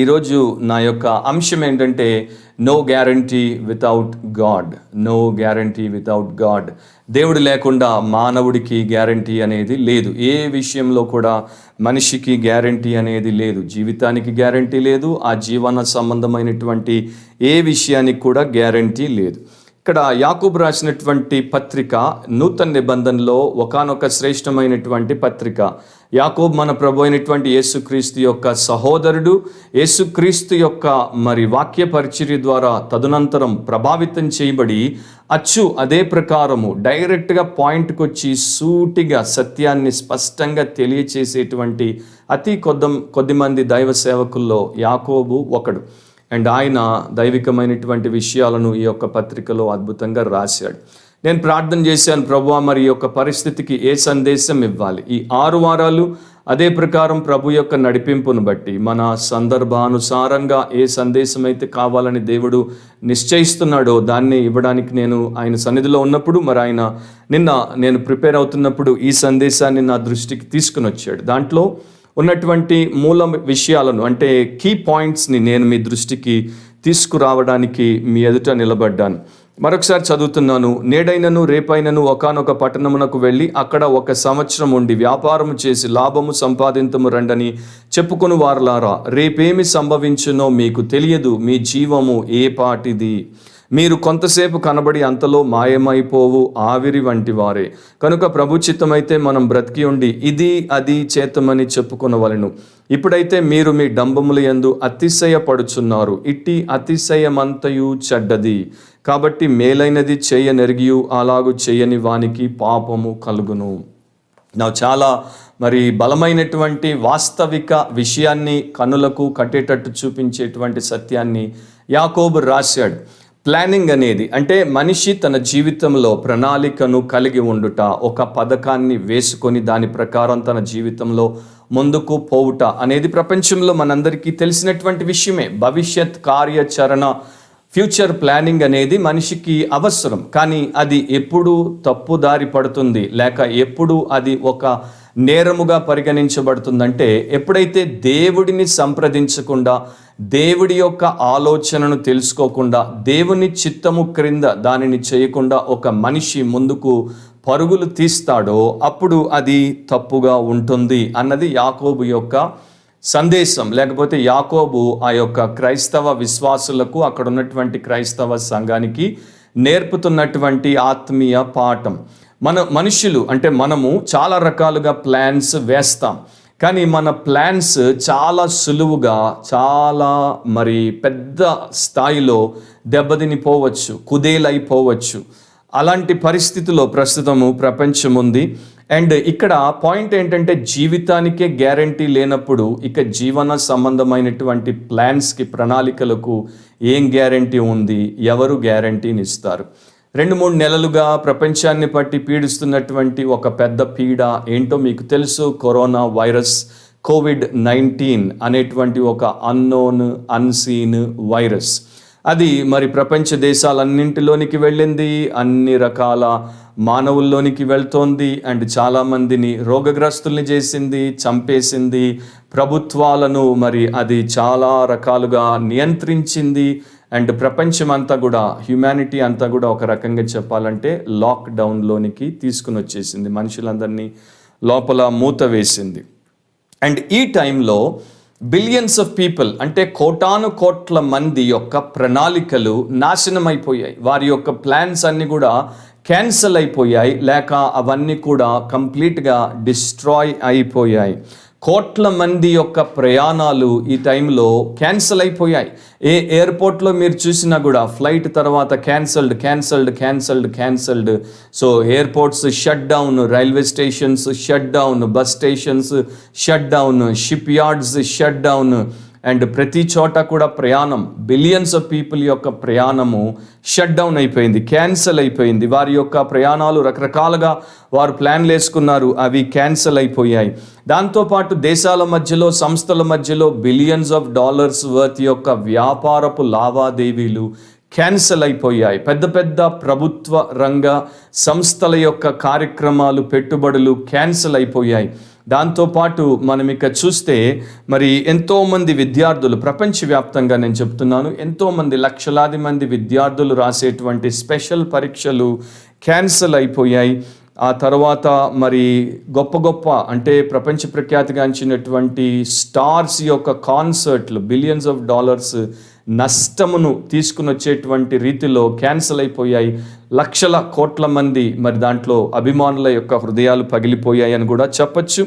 ఈరోజు నా యొక్క అంశం ఏంటంటే no guarantee without God. No guarantee without God. దేవుడు లేకుండా మానవుడికి గ్యారంటీ అనేది లేదు. ఏ విషయంలో కూడా మనిషికి గ్యారంటీ అనేది లేదు. జీవితానికి గ్యారంటీ లేదు. ఆ జీవన సంబంధమైనటువంటి ఏ విషయానికి కూడా గ్యారంటీ లేదు. ఇక్కడ యాకోబు రాసినటువంటి పత్రిక నూతన నిబంధనలో ఒకానొక శ్రేష్టమైనటువంటి పత్రిక. యాకోబు మన ప్రభు అయినటువంటి యేసుక్రీస్తు యొక్క సహోదరుడు. యేసుక్రీస్తు యొక్క వాక్య పరిచర్య ద్వారా తదనంతరం ప్రభావితం చేయబడి అదే ప్రకారము డైరెక్ట్గా పాయింట్కి వచ్చి సూటిగా సత్యాన్ని స్పష్టంగా తెలియచేసేటువంటి అతి కొద్దిమంది దైవ సేవకుల్లో యాకోబు ఒకడు. అండ్ ఆయన దైవికమైనటువంటి విషయాలను ఈ యొక్క పత్రికలో అద్భుతంగా రాశాడు. నేను ప్రార్థన చేశాను, ప్రభువా మరి ఈ యొక్క పరిస్థితికి ఏ సందేశం ఇవ్వాలి. ఈ 6 వారాలు అదే ప్రకారం ప్రభు యొక్క నడిపింపును బట్టి మన సందర్భానుసారంగా ఏ సందేశం అయితే కావాలని దేవుడు నిశ్చయిస్తున్నాడో దాన్ని ఇవ్వడానికి నేను ఆయన సన్నిధిలో ఉన్నప్పుడు నిన్న నేను ప్రిపేర్ అవుతున్నప్పుడు ఈ సందేశాన్ని నా దృష్టికి తీసుకుని వచ్చాడు. దాంట్లో ఉన్నటువంటి మూల విషయాలను అంటే కీ పాయింట్స్ని నేను మీ దృష్టికి తీసుకురావడానికి మీ ఎదుట నిలబడ్డాను. మరొకసారి చదువుతున్నాను. నేడైనను రేపైనను ఒకానొక పట్టణమునకు వెళ్ళి అక్కడ 1 సంవత్సరం ఉండి వ్యాపారము చేసి లాభము సంపాదింతము రండని చెప్పుకుని వారలారా, రేపేమి సంభవించునో మీకు తెలియదు. మీ జీవము ఏ పాటిది? మీరు కొంతసేపు కనబడి అంతలో మాయమైపోవు ఆవిరి వంటి వారే. కనుక ప్రభు చిత్తమైతే మనం బ్రతికి ఉండి ఇది అది చేతమని చెప్పుకొనవలెను. ఇప్పుడైతే మీరు మీ డంబముల యందు అతిశయపడుచున్నారు. ఇట్టి అతిశయమంతయు చెడ్డది. కాబట్టి మేలైనది చేయనెరిగియు అలాగు చేయని వానికి పాపము కలుగును. చాలా బలమైనటువంటి వాస్తవిక విషయాన్ని కనులకు కట్టేటట్టు చూపించేటువంటి సత్యాన్ని యాకోబు రాశాడు. ప్లానింగ్ అనేది అంటే మనిషి తన జీవితంలో ప్రణాళికను కలిగి ఉండుట, ఒక పథకాన్ని వేసుకొని దాని ప్రకారం తన జీవితంలో ముందుకు పోవుట అనేది ప్రపంచంలో మనందరికీ తెలిసినటువంటి విషయమే. భవిష్యత్ కార్యాచరణ, ఫ్యూచర్ ప్లానింగ్ అనేది మనిషికి అవసరం. కానీ అది ఎప్పుడు తప్పుదారి పడుతుంది లేక ఎప్పుడు అది ఒక నేరముగా పరిగణించబడుతుందంటే ఎప్పుడైతే దేవుడిని సంప్రదించకుండా, దేవుడి యొక్క ఆలోచనను తెలుసుకోకుండా, దేవుని చిత్తము క్రింద దానిని చేయకుండా ఒక మనిషి ముందుకు పరుగులు తీస్తాడో అప్పుడు అది తప్పుగా ఉంటుంది అన్నది యాకోబు యొక్క సందేశం. లేకపోతే యాకోబు ఆ యొక్క క్రైస్తవ విశ్వాసులకు, అక్కడ ఉన్నటువంటి క్రైస్తవ సంఘానికి నేర్పుతున్నటువంటి ఆత్మీయ పాఠం. మనుషులు అంటే మనము చాలా రకాలుగా ప్లాన్స్ వేస్తాం. కానీ మన ప్లాన్స్ చాలా సులువుగా చాలా పెద్ద స్థాయిలో దెబ్బతినిపోవచ్చు, కుదేలైపోవచ్చు. అలాంటి పరిస్థితిలో ప్రస్తుతము ప్రపంచం ఉంది. అండ్ ఇక్కడ పాయింట్ ఏంటంటే జీవితానికే గ్యారంటీ లేనప్పుడు ఇక జీవన సంబంధమైనటువంటి ప్లాన్స్కి, ప్రణాళికలకు ఏం గ్యారంటీ ఉంది? ఎవరు గ్యారంటీని ఇస్తారు? 2-3 నెలలుగా ప్రపంచాన్ని పట్టి పీడిస్తున్నటువంటి ఒక పెద్ద పీడ ఏంటో మీకు తెలుసు. కరోనా వైరస్, COVID-19 అనేటువంటి ఒక అన్నోన్, అన్సీన్ వైరస్. అది ప్రపంచ దేశాలన్నింటిలోనికి వెళ్ళింది, అన్ని రకాల మానవుల్లోనికి వెళ్తోంది. అండ్ చాలామందిని రోగగ్రస్తుల్ని చేసింది, చంపేసింది. ప్రభుత్వాలను అది చాలా రకాలుగా నియంత్రించింది. అండ్ ప్రపంచం అంతా కూడా, హ్యుమానిటీ అంతా కూడా ఒక రకంగా చెప్పాలంటే లాక్డౌన్లోనికి తీసుకుని వచ్చేసింది. మనుషులందరినీ లోపల మూత వేసింది. అండ్ ఈ టైంలో బిలియన్స్ ఆఫ్ పీపుల్ అంటే కోటాను కోట్ల మంది యొక్క ప్రణాళికలు నాశనం అయిపోయాయి. వారి యొక్క ప్లాన్స్ అన్నీ కూడా క్యాన్సిల్ అయిపోయాయి, లేక అవన్నీ కూడా కంప్లీట్గా డిస్ట్రాయ్ అయిపోయాయి. కోట్ల మంది యొక్క ప్రయాణాలు ఈ టైంలో క్యాన్సిల్ అయిపోయాయి. ఏ ఎయిర్పోర్ట్లో మీరు చూసినా కూడా ఫ్లైట్ తర్వాత cancelled. So airports shut down, railway stations shut down, bus stations shut down, ship yards shut down. And ప్రతి చోట కూడా ప్రయాణం, బిలియన్స్ ఆఫ్ పీపుల్ యొక్క ప్రయాణము షట్ డౌన్ అయిపోయింది, క్యాన్సిల్ అయిపోయింది. వారి యొక్క ప్రయాణాలు రకరకాలుగా వారు ప్లాన్లు వేసుకున్నారు, అవి క్యాన్సిల్ అయిపోయాయి. దాంతోపాటు దేశాల మధ్యలో, సంస్థల మధ్యలో బిలియన్స్ ఆఫ్ డాలర్స్ వర్త్ యొక్క వ్యాపారపు లావాదేవీలు క్యాన్సిల్ అయిపోయాయి. పెద్ద పెద్ద ప్రభుత్వ రంగ సంస్థల యొక్క కార్యక్రమాలు, పెట్టుబడులు క్యాన్సిల్ అయిపోయాయి. దాంతోపాటు మనం ఇక చూస్తే మరి ఎంతోమంది విద్యార్థులు ప్రపంచవ్యాప్తంగా నేను చెప్తున్నాను, ఎంతోమంది లక్షలాది మంది విద్యార్థులు రాసేటువంటి స్పెషల్ పరీక్షలు క్యాన్సిల్ అయిపోయాయి. ఆ తర్వాత మరి గొప్ప గొప్ప అంటే ప్రపంచ ప్రఖ్యాతిగాంచినటువంటి స్టార్స్ యొక్క కాన్సర్ట్లు బిలియన్స్ ఆఫ్ డాలర్స్ నష్టమును తీసుకుని వచ్చేటువంటి రీతిలో క్యాన్సిల్ అయిపోయాయి. లక్షల కోట్ల మంది మరి దాంట్లో అభిమానుల యొక్క హృదయాలు పగిలిపోయాయి అని కూడా చెప్పచ్చు.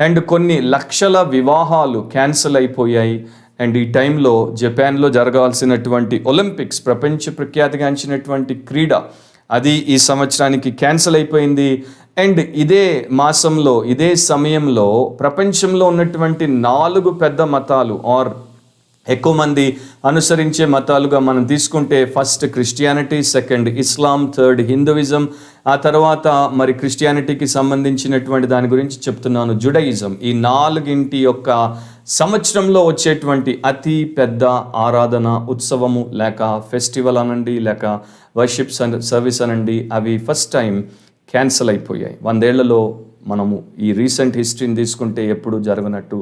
అండ్ కొన్ని లక్షల వివాహాలు క్యాన్సిల్ అయిపోయాయి. అండ్ ఈ టైంలో జపాన్లో జరగాల్సినటువంటి ఒలింపిక్స్ ప్రపంచ ప్రఖ్యాతిగాంచినటువంటి క్రీడ అది ఈ సంవత్సరానికి క్యాన్సిల్ అయిపోయింది. అండ్ ఇదే మాసంలో ఇదే సమయంలో ప్రపంచంలో ఉన్నటువంటి 4 పెద్ద మతాలు ఆర్ ఎక్కువ మంది అనుసరించే మతాలుగా మనం తీసుకుంటే ఫస్ట్ క్రిస్టియానిటీ, సెకండ్ ఇస్లాం, థర్డ్ హిందూయిజం, ఆ తర్వాత మరి క్రిస్టియానిటీకి సంబంధించినటువంటి దాని గురించి చెప్తున్నాను జుడాయిజం. ఈ 4 యొక్క సంవత్సరంలో వచ్చేటువంటి అతి పెద్ద ఆరాధన ఉత్సవము లేక ఫెస్టివల్ అనండి లేక వర్షిప్ సర్వీస్ అనండి, అవి ఫస్ట్ టైం క్యాన్సిల్ అయిపోయాయి. 100 ఏళ్లలో మనము ఈ రీసెంట్ హిస్టరీని తీసుకుంటే ఎప్పుడు జరగనట్టు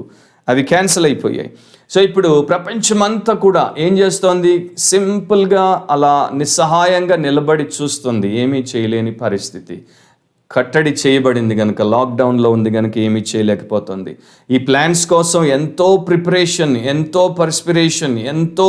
అవి క్యాన్సిల్ అయిపోయాయి. సో ఇప్పుడు ప్రపంచమంతా కూడా ఏం చేస్తోంది? సింపుల్గా అలా నిస్సహాయంగా నిలబడి చూస్తుంది. ఏమీ చేయలేని పరిస్థితి, కట్టడి చేయబడింది కనుక, లాక్డౌన్లో ఉంది కనుక ఏమీ చేయలేకపోతుంది. ఈ ప్లాన్స్ కోసం ఎంతో ప్రిపరేషన్, ఎంతో పర్స్పిరేషన్, ఎంతో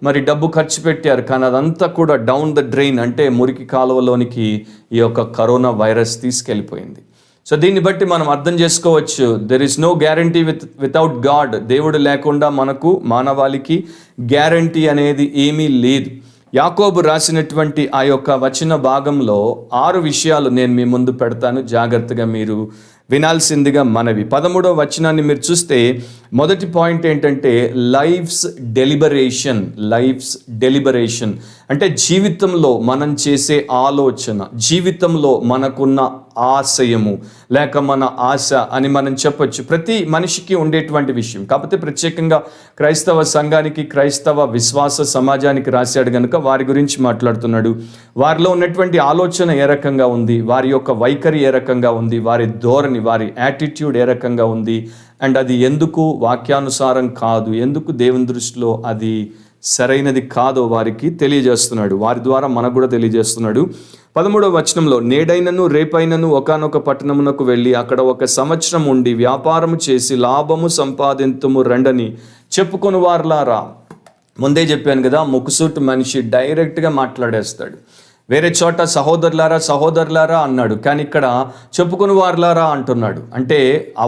మరి డబ్బు ఖర్చు పెట్టారు. కానీ అదంతా కూడా డౌన్ ద డ్రైన్ అంటే మురికి కాలువలోనికి ఈ యొక్క కరోనా వైరస్ తీసుకెళ్ళిపోయింది. సో దీన్ని బట్టి మనం అర్థం చేసుకోవచ్చు, there is no guarantee without God. దేవుడు లేకుండా మనకు మానవాళికి గ్యారంటీ అనేది ఏమీ లేదు. యాకోబు రాసినటువంటి ఆ యొక్క వచన భాగంలో 6 విషయాలు నేను మీ ముందు పెడతాను, జాగ్రత్తగా మీరు వినాల్సిందిగా మనవి. 13వ వచనాన్ని మీరు చూస్తే మొదటి పాయింట్ ఏంటంటే లైఫ్స్ డెలిబరేషన్ అంటే జీవితంలో మనం చేసే ఆలోచన, జీవితంలో మనకున్న ఆశయము లేక మన ఆశ అని మనం చెప్పొచ్చు. ప్రతి మనిషికి ఉండేటువంటి విషయం, కాకపోతే ప్రత్యేకంగా క్రైస్తవ సంఘానికి, క్రైస్తవ విశ్వాస సమాజానికి రాశాడు కనుక వారి గురించి మాట్లాడుతున్నాడు. వారిలో ఉన్నటువంటి ఆలోచన ఏ రకంగా ఉంది, వారి యొక్క వైఖరి ఏ రకంగా ఉంది, వారి ధోరణి, వారి యాటిట్యూడ్ ఏ రకంగా ఉంది, అండ్ అది ఎందుకు వాక్యానుసారం కాదు, ఎందుకు దేవుని దృష్టిలో అది సరైనది కాదో వారికి తెలియజేస్తున్నాడు. వారి ద్వారా మనకు కూడా తెలియజేస్తున్నాడు. 13వ వచనంలో నేడైనను రేపైనను ఒకానొక పట్టణమునకు వెళ్ళి అక్కడ 1 సంవత్సరం ఉండి వ్యాపారము చేసి లాభము సంపాదింతుము రండని చెప్పుకొని వారులారా. ముందే చెప్పాను కదా, ముక్కుసూటు మనిషి డైరెక్ట్గా మాట్లాడేస్తాడు. వేరే చోట సహోదరులారా అన్నాడు, కానీ ఇక్కడ చెప్పుకుని వారులారా అంటున్నాడు. అంటే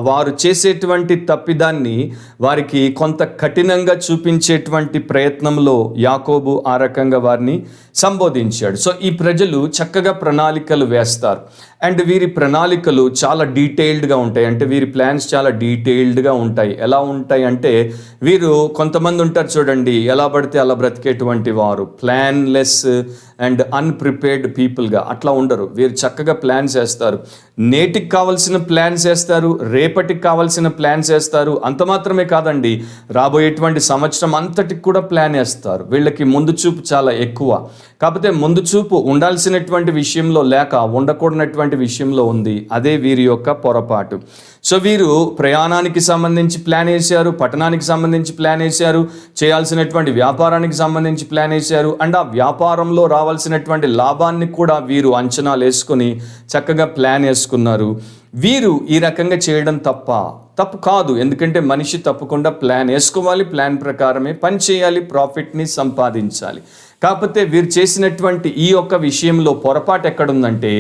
వారు చేసేటువంటి తప్పిదాన్ని వారికి కొంత కఠినంగా చూపించేటువంటి ప్రయత్నంలో యాకోబు ఆ రకంగా వారిని సంబోధించాడు. సో ఈ ప్రజలు చక్కగా ప్రణాళికలు వేస్తారు. అండ్ వీరి ప్రణాళికలు చాలా డీటెయిల్డ్గా ఉంటాయి. అంటే వీరి ప్లాన్స్ చాలా డీటెయిల్డ్గా ఉంటాయి. ఎలా ఉంటాయి అంటే, వీరు కొంతమంది ఉంటారు చూడండి, ఎలా పడితే అలా బ్రతికేటువంటి వారు, ప్లాన్లెస్ అండ్ అన్ప్రిపేర్డ్ పీపుల్గా అట్లా ఉండరు. వీరు చక్కగా ప్లాన్స్ వేస్తారు. నేటికి కావాల్సిన ప్లాన్స్ వేస్తారు, రేపటికి కావాల్సిన ప్లాన్స్ వేస్తారు. అంత మాత్రమే కాదండి, రాబోయేటువంటి సంవత్సరం అంతటికి కూడా ప్లాన్ వేస్తారు. వీళ్ళకి ముందు చూపు చాలా ఎక్కువ. కాకపోతే ముందు చూపు ఉండాల్సినటువంటి విషయంలో లేక ఉండకూడనటువంటి విషయంలో ఉంది. అదే వీరి యొక్క పొరపాటు. సో వీరు ప్రయాణానికి సంబంధించి ప్లాన్ వేశారు, పట్టణానికి సంబంధించి ప్లాన్ వేశారు, చేయాల్సినటువంటి వ్యాపారానికి సంబంధించి ప్లాన్ వేశారు. అండ్ ఆ వ్యాపారంలో రావాల్సినటువంటి లాభాన్ని కూడా వీరు అంచనాలు వేసుకొని చక్కగా ప్లాన్ వేసుకున్నారు. వీరు ఈ రకంగా చేయడం తప్పు కాదు. ఎందుకంటే మనిషి తప్పకుండా ప్లాన్ వేసుకోవాలి, ప్లాన్ ప్రకారమే పని చేయాలి, ప్రాఫిట్ని సంపాదించాలి. కాకపోతే వీరు చేసినటువంటి ఈ యొక్క విషయంలో పొరపాటు ఎక్కడుందంటే,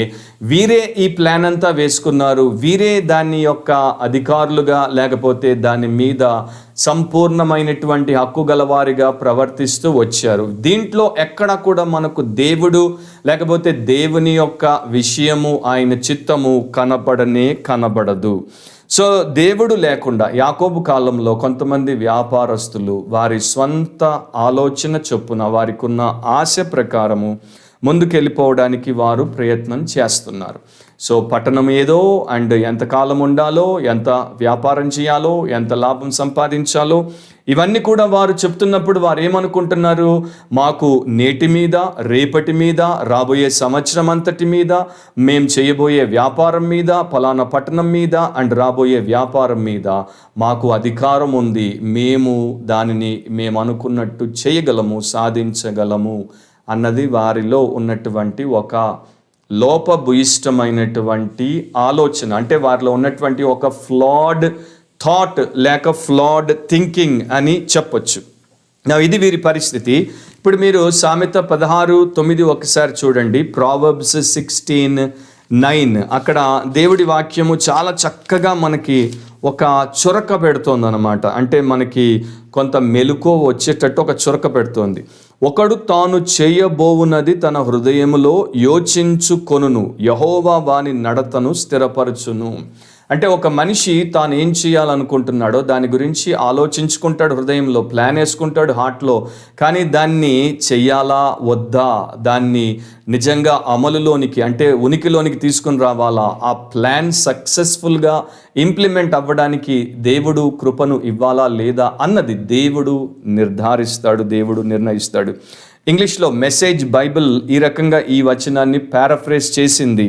వీరే ఈ ప్లాన్ అంతా వేసుకున్నారు, వీరే దాని యొక్క అధికారులుగా లేకపోతే దాని మీద సంపూర్ణమైనటువంటి హక్కు గలవారిగా ప్రవర్తిస్తూ వచ్చారు. దీంట్లో ఎక్కడ కూడా మనకు దేవుడు లేకపోతే దేవుని యొక్క విషయము, ఆయన చిత్తము కనబడదు. సో దేవుడు లేకుండా యాకోబు కాలంలో కొంతమంది వ్యాపారస్తులు వారి స్వంత ఆలోచన చొప్పున వారికి ఉన్న ఆశ ప్రకారము ముందుకెళ్ళిపోవడానికి వారు ప్రయత్నం చేస్తున్నారు. సో పట్టణం ఏదో, అండ్ ఎంతకాలం ఉండాలో, ఎంత వ్యాపారం చేయాలో, ఎంత లాభం సంపాదించాలో, ఇవన్నీ కూడా వారు చెప్తున్నప్పుడు వారు ఏమనుకుంటున్నారు, మాకు నేటి మీద, రేపటి మీద, రాబోయే సంవత్సరం అంతటి మీద, మేము చేయబోయే వ్యాపారం మీద, ఫలానా పట్టణం మీద అండ్ రాబోయే వ్యాపారం మీద మాకు అధికారం ఉంది, మేము దానిని మేము అనుకున్నట్టు చేయగలము, సాధించగలము అన్నది వారిలో ఉన్నటువంటి ఒక లోపభూయిష్టమైనటువంటి ఆలోచన. అంటే వారిలో ఉన్నటువంటి ఒక ఫ్లాడ్ థాట్ లేక ఫ్లాడ్ థింకింగ్ అని చెప్పొచ్చు. ఇది వీరి పరిస్థితి. ఇప్పుడు మీరు సామెత 16:9 ఒకసారి చూడండి. ప్రావర్బ్స్ 16:9 అక్కడ దేవుడి వాక్యము చాలా చక్కగా మనకి ఒక చురక పెడుతోంది అన్నమాట. అంటే మనకి కొంత మెలకువ వచ్చేటట్టు ఒక చురక పెడుతోంది. ఒకడు తాను చేయబోవునది తన హృదయములో యోచించుకొనును, యెహోవా వాని నడతను స్థిరపరచును. అంటే ఒక మనిషి తాను ఏం చేయాలనుకుంటున్నాడో దాని గురించి ఆలోచించుకుంటాడు, హృదయంలో ప్లాన్ వేసుకుంటాడు హార్ట్లో. కానీ దాన్ని చెయ్యాలా వద్దా, దాన్ని నిజంగా అమలులోనికి అంటే ఉనికిలోనికి తీసుకుని రావాలా, ఆ ప్లాన్ సక్సెస్ఫుల్గా ఇంప్లిమెంట్ అవ్వడానికి దేవుడు కృపను ఇవ్వాలా లేదా అన్నది దేవుడు నిర్ధారిస్తాడు, దేవుడు నిర్ణయిస్తాడు. ఇంగ్లీష్లో మెసేజ్ బైబిల్ ఈ రకంగా ఈ వచనాన్ని పారాఫ్రేజ్ చేసింది.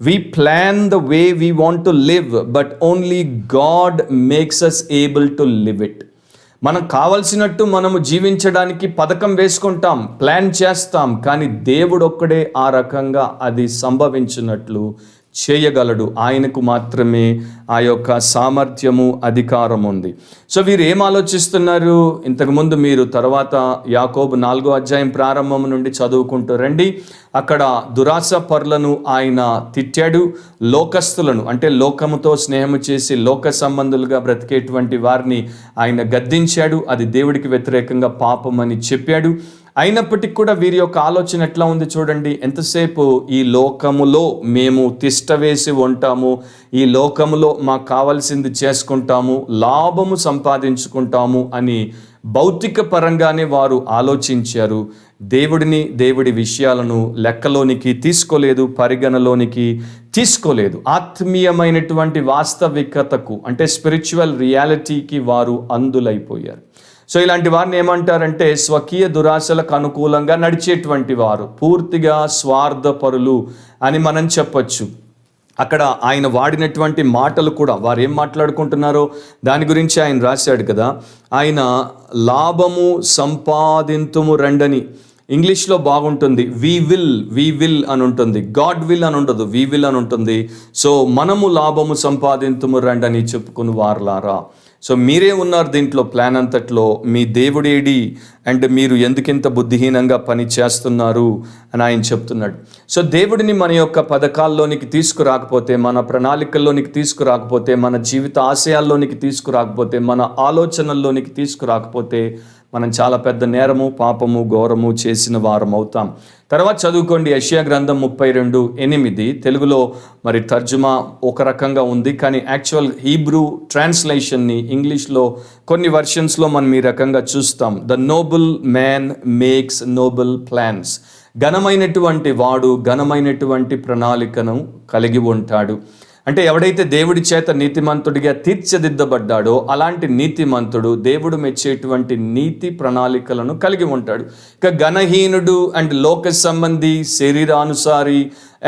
We plan the way we want to live, but only God makes us able to live it. మనం కావలసినట్టు మనము జీవించడానికి పథకం వేసుకుంటాం, ప్లాన్ చేస్తాం, కానీ దేవుడు ఒక్కడే ఆ రకంగా అది సంభవించినట్లు చేయగలడు. ఆయనకు మాత్రమే ఆ యొక్క సామర్థ్యము, అధికారం ఉంది. సో వీరు ఏం ఆలోచిస్తున్నారు? ఇంతకుముందు మీరు తర్వాత యాకోబు 4వ అధ్యాయం ప్రారంభం నుండి చదువుకుంటూ రండి. అక్కడ దురాశ పరులను ఆయన తిట్టాడు, లోకస్తులను అంటే లోకముతో స్నేహము చేసి లోక సంబంధులుగా బ్రతికేటువంటి వారిని ఆయన గద్దించాడు. అది దేవుడికి వ్యతిరేకంగా పాపం అని చెప్పాడు. అయినప్పటికీ కూడా వీరి యొక్క ఆలోచన ఎట్లా ఉంది చూడండి. ఎంతసేపు ఈ లోకములో మేము తిష్ట వేసి ఉంటాము, ఈ లోకములో మాకు కావాల్సింది చేసుకుంటాము, లాభము సంపాదించుకుంటాము అని భౌతిక పరంగానే వారు ఆలోచించారు. దేవుడిని, దేవుడి విషయాలను లెక్కలోనికి తీసుకోలేదు, పరిగణలోనికి తీసుకోలేదు. ఆత్మీయమైనటువంటి వాస్తవికతకు అంటే స్పిరిచువల్ రియాలిటీకి వారు అందులైపోయారు. సో ఇలాంటి వారిని ఏమంటారంటే స్వకీయ దురాశలకు అనుకూలంగా నడిచేటువంటి వారు, పూర్తిగా స్వార్థపరులు అని మనం చెప్పొచ్చు. అక్కడ ఆయన వాడినటువంటి మాటలు కూడా వారు ఏం మాట్లాడుకుంటున్నారో దాని గురించి ఆయన రాశాడు కదా. ఆయన లాభము సంపాదింతుము రండని, ఇంగ్లీష్లో బాగుంటుంది వి విల్ అని ఉంటుంది, గాడ్ విల్ అని ఉండదు, వి విల్ అని ఉంటుంది. సో మనము లాభము సంపాదింతుము రండని చెప్పుకుని వారలారా. సో మీరే ఉన్నారు దీంట్లో, ప్లాన్ అంతట్లో. మీ దేవుడేడి అండ్ మీరు ఎందుకింత బుద్ధిహీనంగా పని చేస్తున్నారు అని ఆయన చెప్తున్నాడు. సో దేవుడిని మన యొక్క పథకాల్లోనికి తీసుకురాకపోతే, మన ప్రణాళికల్లోనికి తీసుకురాకపోతే, మన జీవిత ఆశయాల్లోనికి తీసుకురాకపోతే, మన ఆలోచనల్లోనికి తీసుకురాకపోతే మనం చాలా పెద్ద నేరము, పాపము, ఘోరము చేసిన వారం అవుతాం. తర్వాత చదువుకోండి యెషయా గ్రంథం 32:8. తెలుగులో మరి తర్జుమా ఒక రకంగా ఉంది, కానీ యాక్చువల్ హీబ్రూ ట్రాన్స్లేషన్ని ఇంగ్లీష్లో కొన్ని వర్షన్స్లో మనం ఈ రకంగా చూస్తాం. The noble man makes noble plans. ఘనమైనటువంటి వాడు ఘనమైనటువంటి ప్రణాళికను కలిగి ఉంటాడు. అంటే ఎవడైతే దేవుడి చేత నీతిమంతుడిగా తీర్చిదిద్దబడ్డాడో అలాంటి నీతిమంతుడు దేవుడు మెచ్చేటువంటి నీతి ప్రణాళికలను కలిగి ఉంటాడు. ఇక ఘనహీనుడు అండ్ లోక సంబంధి, శరీరానుసారి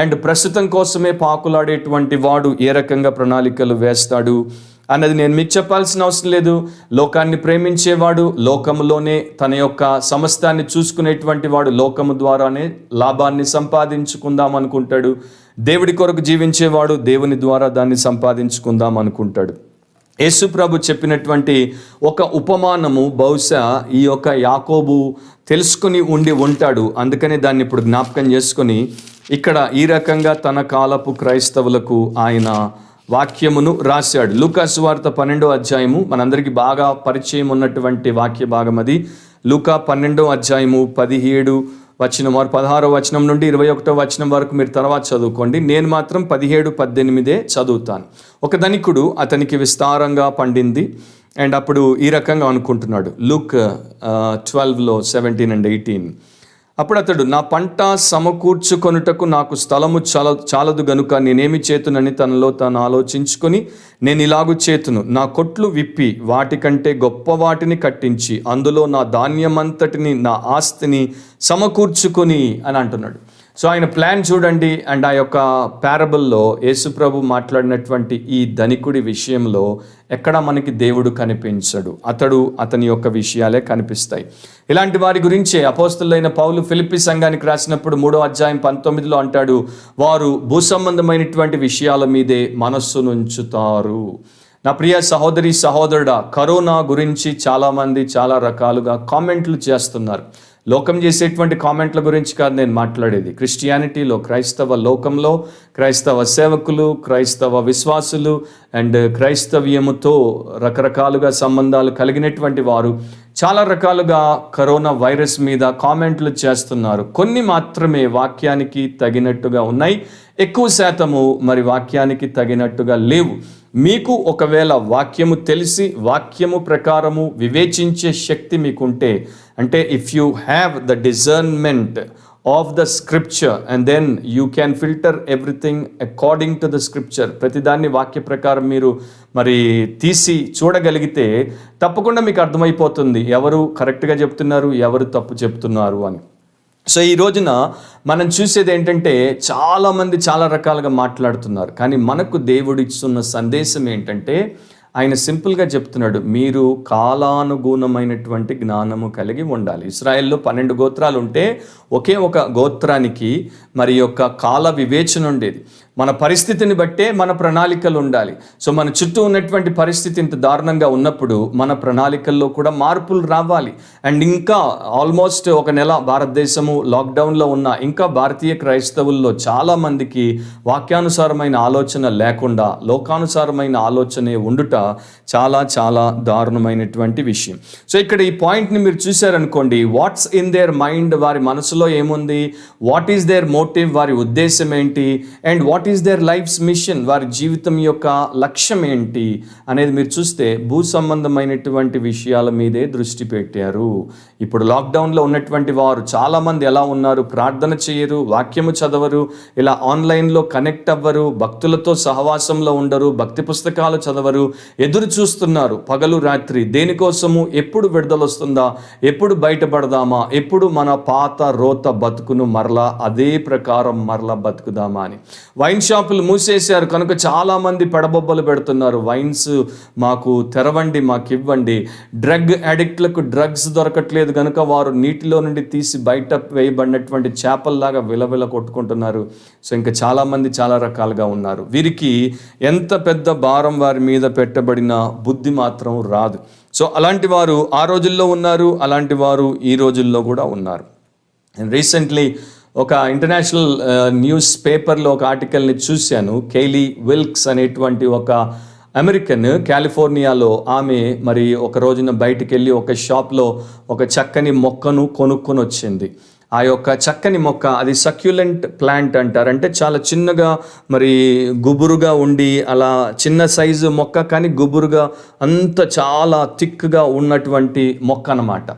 అండ్ ప్రస్తుతం కోసమే పాకులాడేటువంటి వాడు ఏ రకంగా ప్రణాళికలు వేస్తాడు అన్నది నేను మీకు చెప్పాల్సిన అవసరం లేదు. లోకాన్ని ప్రేమించేవాడు లోకములోనే తన యొక్క సమస్తాన్ని చూసుకునేటువంటి వాడు లోకము ద్వారానే లాభాన్ని సంపాదించుకుందాం అనుకుంటాడు. దేవుడి కొరకు జీవించేవాడు దేవుని ద్వారా దాన్ని సంపాదించుకుందాం అనుకుంటాడు. యేసు ప్రభు చెప్పినటువంటి ఒక ఉపమానము బహుశా ఈ యొక్క యాకోబు తెలుసుకుని ఉండి ఉంటాడు. అందుకనే దాన్ని ఇప్పుడు జ్ఞాపకం చేసుకొని ఇక్కడ ఈ రకంగా తన కాలపు క్రైస్తవులకు ఆయన వాక్యమును రాశాడు. లూకా సువార్త 12వ అధ్యాయము మనందరికీ బాగా పరిచయం ఉన్నటువంటి వాక్య భాగం అది. లూకా 12వ అధ్యాయము 17 వచనం 16వ వచనం నుండి 21వ వచనం వరకు మీరు తర్వాత చదువుకోండి. నేను మాత్రం 17-18 చదువుతాను. ఒక ధనికుడు అతనికి విస్తారంగా పండింది అండ్ అప్పుడు ఈ రకంగా అనుకుంటున్నాడు. Luke 12:17 and 18. అప్పుడు అతడు, నా పంట సమకూర్చుకొనుటకు నాకు స్థలము చాలదు గనుక నేనేమి చేతునని తనలో తాను ఆలోచించుకొని, నేను ఇలాగు చేతును, నా కొట్లు విప్పి వాటికంటే గొప్ప వాటిని కట్టించి అందులో నా ధాన్యమంతటిని, నా ఆస్తిని సమకూర్చుకొని అని అంటున్నాడు. సో ఆయన ప్లాన్ చూడండి. అండ్ ఆ యొక్క పారబుల్లో యేసుప్రభు మాట్లాడినటువంటి ఈ ధనికుడి విషయంలో ఎక్కడ మనకి దేవుడు కనిపించడు, అతని యొక్క విషయాలే కనిపిస్తాయి. ఇలాంటి వారి గురించే అపోస్తలుడైన పౌలు ఫిలిప్పీ సంఘానికి రాసినప్పుడు 3వ అధ్యాయం 19లో అంటాడు, వారు భూసంబంధమైనటువంటి విషయాల మీదే మనస్సునుంచుతారు. నా ప్రియ సహోదరి సహోదరుడా, కరోనా గురించి చాలామంది చాలా రకాలుగా కామెంట్లు చేస్తున్నారు. లోకం చేసేటువంటి కామెంట్ల గురించి కాదు నేను మాట్లాడేది. క్రిస్టియానిటీలో, క్రైస్తవ లోకంలో, క్రైస్తవ సేవకులు, క్రైస్తవ విశ్వాసులు అండ్ క్రైస్తవ్యముతో రకరకాలుగా సంబంధాలు కలిగినటువంటి వారు చాలా రకాలుగా కరోనా వైరస్ మీద కామెంట్లు చేస్తున్నారు. కొన్ని మాత్రమే వాక్యానికి తగినట్టుగా ఉన్నాయి, ఎక్కువ శాతము మరి వాక్యానికి తగినట్టుగా లేవు. మీకు ఒకవేళ వాక్యము తెలిసి వాక్యము ప్రకారము వివేచించే శక్తి మీకుంటే, అంటే if you have the discernment of the scripture and then you can filter everything according to the scripture, ప్రతిదాన్ని వాక్య ప్రకారం మీరు మరి తీసి చూడగలిగితే తప్పకుండా మీకు అర్థమైపోతుంది ఎవరు కరెక్ట్గా చెప్తున్నారు, ఎవరు తప్పు చెప్తున్నారు అని. సో ఈ రోజున మనం చూసేది ఏంటంటే చాలామంది చాలా రకాలుగా మాట్లాడుతున్నారు, కానీ మనకు దేవుడు ఇస్తున్న సందేశం ఏంటంటే ఆయన సింపుల్గా చెప్తున్నాడు, మీరు కాలానుగుణమైనటువంటి జ్ఞానము కలిగి ఉండాలి. ఇశ్రాయేల్లో 12 గోత్రాలు ఉంటే ఒకే ఒక గోత్రానికి మరి యొక్క కాల వివేచన ఉండేది. మన పరిస్థితిని బట్టే మన ప్రణాళికలు ఉండాలి. సో మన చుట్టూ ఉన్నటువంటి పరిస్థితి ఇంత దారుణంగా ఉన్నప్పుడు మన ప్రణాళికల్లో కూడా మార్పులు రావాలి. అండ్ ఇంకా ఆల్మోస్ట్ 1 నెల భారతదేశము లాక్డౌన్లో ఉన్న ఇంకా భారతీయ క్రైస్తవుల్లో చాలామందికి వాక్యానుసారమైన ఆలోచన లేకుండా లోకానుసారమైన ఆలోచనే ఉండుట చాలా చాలా దారుణమైనటువంటి విషయం. సో ఇక్కడ ఈ పాయింట్ని మీరు చూశారనుకోండి, వాట్స్ ఇన్ దేర్ మైండ్, వారి మనసులో ఏముంది, వాట్ ఈస్ దేర్ మోటివ్, వారి ఉద్దేశం ఏంటి, and what is their life's mission, వారి జీవితం యొక్క లక్ష్యం ఏంటి అనేది మీరు చూస్తే భూ సంబంధమైనటువంటి విషయాల మీదే దృష్టి పెట్టారు. ఇప్పుడు లాక్డౌన్లో ఉన్నటువంటి వారు చాలామంది ఎలా ఉన్నారు, ప్రార్థన చేయరు, వాక్యము చదవరు, ఇలా ఆన్లైన్లో కనెక్ట్ అవ్వరు, భక్తులతో సహవాసంలో ఉండరు, భక్తి పుస్తకాలు చదవరు, ఎదురు చూస్తున్నారు పగలు రాత్రి దేనికోసము, ఎప్పుడు విడుదల వస్తుందా, ఎప్పుడు బయటపడదామా, ఎప్పుడు మన పాత రోత బతుకును మరలా అదే ప్రకారం మరలా బతుకుదామా అని. వైన్ షాపులు మూసేశారు కనుక చాలామంది పెడబొబ్బలు పెడుతున్నారు, వైన్స్ మాకు తెరవండి, మాకు ఇవ్వండి. డ్రగ్ అడిక్ట్లకు డ్రగ్స్ దొరకట్లేదు కనుక వారు నీటిలో నుండి తీసి బయట వేయబడినటువంటి చేపల్లాగా విలవిల కొట్టుకుంటున్నారు. సో ఇంకా చాలామంది చాలా రకాలుగా ఉన్నారు. వీరికి ఎంత పెద్ద భారం వారి మీద పెట్టబడిన బుద్ధి మాత్రం రాదు. సో అలాంటి వారు ఆ రోజుల్లో ఉన్నారు, అలాంటి వారు ఈ రోజుల్లో కూడా ఉన్నారు. రీసెంట్లీ ఒక ఇంటర్నేషనల్ న్యూస్ పేపర్లో ఒక ఆర్టికల్ని చూశాను. కేలీ విల్క్స్ అనేటువంటి ఒక అమెరికన్, కాలిఫోర్నియాలో ఆమె మరి ఒక రోజున బయటికి వెళ్ళి ఒక షాప్లో ఒక చక్కని మొక్కను కొనుక్కొని వచ్చింది. ఆ యొక్క చక్కని మొక్క, అది సక్యులెంట్ ప్లాంట్ అంటారు, అంటే చాలా చిన్నగా మరి గుబురుగా ఉండి అలా చిన్న సైజు మొక్క కానీ గుబురుగా అంత చాలా థిక్గా ఉన్నటువంటి మొక్క అన్నమాట.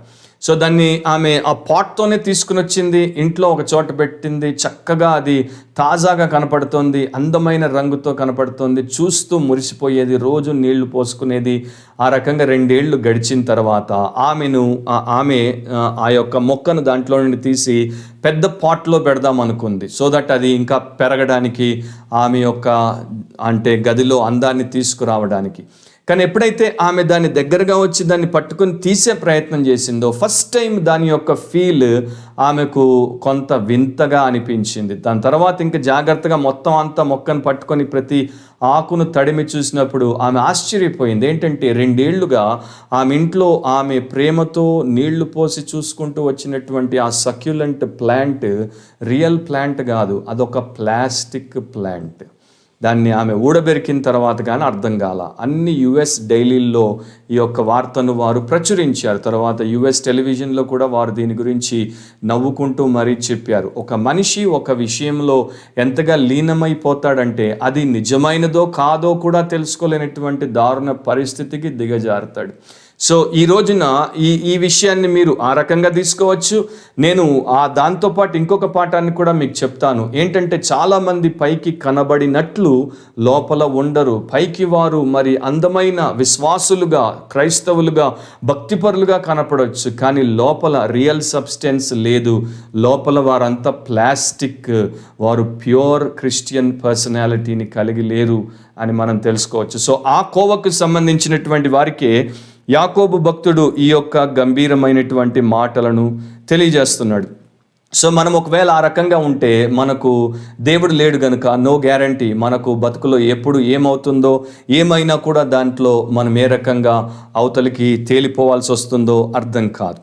సో దాన్ని ఆమె ఆ పాట్తోనే తీసుకుని వచ్చింది, ఇంట్లో ఒక చోట పెట్టింది. చక్కగా అది తాజాగా కనపడుతోంది, అందమైన రంగుతో కనపడుతోంది, చూస్తూ మురిసిపోయేది, రోజు నీళ్లు పోసుకునేది. ఆ రకంగా 2 ఏళ్ళు గడిచిన తర్వాత ఆమె ఆ యొక్క మొక్కను దాంట్లో నుండి తీసి పెద్ద పాట్లో పెడదాం అనుకుంది, సో దట్ అది ఇంకా పెరగడానికి, ఆమె యొక్క అంటే గదిలో అందాన్ని తీసుకురావడానికి. కానీ ఎప్పుడైతే ఆమె దాని దగ్గరగా వచ్చి దాన్ని పట్టుకొని తీసే ప్రయత్నం చేసిందో, ఫస్ట్ టైం దాని యొక్క ఫీల్ ఆమెకు కొంత వింతగా అనిపించింది. దాని తర్వాత ఇంకా జాగ్రత్తగా మొత్తం అంతా మొక్కను పట్టుకొని ప్రతి ఆకును తడిమి చూసినప్పుడు ఆమె ఆశ్చర్యపోయింది. ఏంటంటే 2 ఏళ్లుగా ఆమె ఇంట్లో ఆమె ప్రేమతో నీళ్లు పోసి చూసుకుంటూ వచ్చినటువంటి ఆ సక్యులెంట్ ప్లాంట్ రియల్ ప్లాంట్ కాదు, అదొక ప్లాస్టిక్ ప్లాంట్. దాన్ని ఆమె ఊడబెరికిన తర్వాత కానీ అర్థం కాల. అన్ని యుఎస్ డైలీల్లో ఈ యొక్క వార్తను వారు ప్రచురించారు. తర్వాత యుఎస్ టెలివిజన్లో కూడా వారు దీని గురించి నవ్వుకుంటూ మరీ చెప్పారు. ఒక మనిషి ఒక విషయంలో ఎంతగా లీనమైపోతాడంటే అది నిజమైనదో కాదో కూడా తెలుసుకోలేనటువంటి దారుణ పరిస్థితికి దిగజారుతాడు. సో ఈ రోజున ఈ విషయాన్ని మీరు ఆ రకంగా తీసుకోవచ్చు. నేను దాంతోపాటు ఇంకొక పాఠాన్ని కూడా మీకు చెప్తాను. ఏంటంటే చాలామంది పైకి కనబడినట్లు లోపల ఉండరు. పైకి వారు మరి అందమైన విశ్వాసులుగా, క్రైస్తవులుగా, భక్తిపరులుగా కనపడవచ్చు, కానీ లోపల రియల్ సబ్స్టెన్స్ లేదు. లోపల వారంతా ప్లాస్టిక్, వారు ప్యూర్ క్రిస్టియన్ పర్సనాలిటీని కలిగి లేరు అని మనం తెలుసుకోవచ్చు. సో ఆ కోవకు సంబంధించినటువంటి వారికే యాకోబు భక్తుడు ఈ యొక్క గంభీరమైనటువంటి మాటలను తెలియజేస్తున్నాడు. సో మనం ఒకవేళ ఆ రకంగా ఉంటే మనకు దేవుడు లేడు గనుక నో గ్యారంటీ మనకు బతుకులో ఎప్పుడు ఏమవుతుందో, ఏమైనా కూడా దాంట్లో మనం ఏ రకంగా అవతలికి తేలిపోవాల్సి వస్తుందో అర్థం కాదు.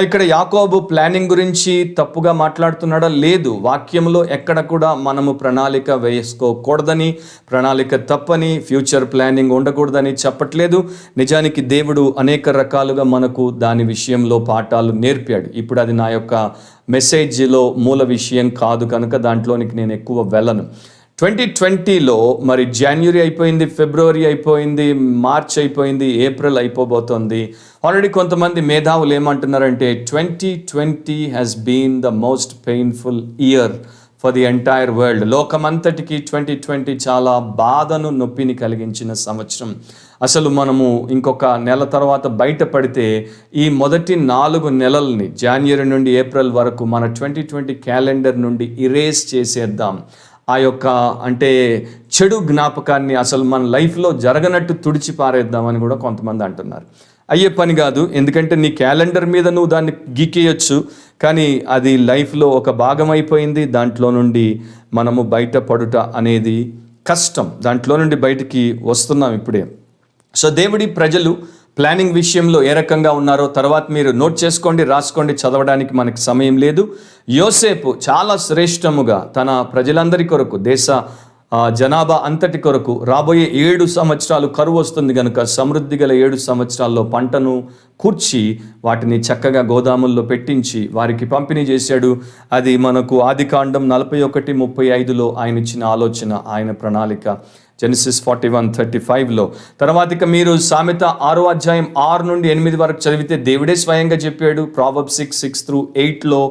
ఇక్కడ యాకోబు ప్లానింగ్ గురించి తప్పుగా మాట్లాడుతున్నాడా? లేదు. వాక్యంలో ఎక్కడ కూడా మనము ప్రణాళిక వేసుకోకూడదని, ప్రణాళిక తప్పని, ఫ్యూచర్ ప్లానింగ్ ఉండకూడదని చెప్పట్లేదు. నిజానికి దేవుడు అనేక రకాలుగా మనకు దాని విషయంలో పాఠాలు నేర్పాడు. ఇప్పుడు అది నా యొక్క మెసేజ్లో మూల విషయం కాదు కనుక దాంట్లోనికి నేను ఎక్కువ వెళ్ళను. 2020లో మరి జనవరి అయిపోయింది, ఫిబ్రవరి అయిపోయింది, మార్చ్ అయిపోయింది, ఏప్రిల్ అయిపోబోతోంది. ఆల్రెడీ కొంతమంది మేధావులు ఏమంటున్నారంటే 2020 has been the most painful year for the entire world. లోకమంతటికి 2020 చాలా బాధను, నొప్పిని కలిగించిన సంవత్సరం. అసలు మనము ఇంకొక నెల తర్వాత బయటపడితే ఈ మొదటి 4 నెలల్ని జనవరి నుండి ఏప్రిల్ వరకు మన 2020 క్యాలెండర్ నుండి ఇరేజ్ చేసేద్దాం. ఆ యొక్క అంటే చెడు జ్ఞాపకాన్ని అసలు మన లైఫ్లో జరగనట్టు తుడిచి పారేద్దామని కూడా కొంతమంది అంటున్నారు. అయ్యే పని కాదు. ఎందుకంటే నీ క్యాలెండర్ మీద నువ్వు దాన్ని గీకేయచ్చు, కానీ అది లైఫ్లో ఒక భాగం అయిపోయింది. దాంట్లో నుండి మనము బయటపడుట అనేది కష్టం. దాంట్లో నుండి బయటికి వస్తున్నాం ఇప్పుడే. సో దేవుడి ప్రజలు ప్లానింగ్ విషయంలో ఏ రకంగా ఉన్నారో తర్వాత మీరు నోట్ చేసుకోండి, రాసుకోండి. చదవడానికి మనకి సమయం లేదు. యోసేపు చాలా శ్రేష్టముగా తన ప్రజలందరి కొరకు, దేశ జనాభా అంతటి కొరకు రాబోయే 7 సంవత్సరాలు కరువు వస్తుంది కనుక సమృద్ధి గల 7 సంవత్సరాల్లో పంటను కూర్చి వాటిని చక్కగా గోదాముల్లో పెట్టించి వారికి పంపిణీ చేశాడు. అది మనకు ఆదికాండం 41:35లో ఆయన ఇచ్చిన ఆలోచన, ఆయన ప్రణాళిక. జెనసిస్ 41:35లో. తర్వాత ఇక మీరు సామెత 6వ అధ్యాయం 6 నుండి 8 వరకు చదివితే దేవుడే స్వయంగా చెప్పాడు. ప్రావర్బ్స్ 6:6-8లో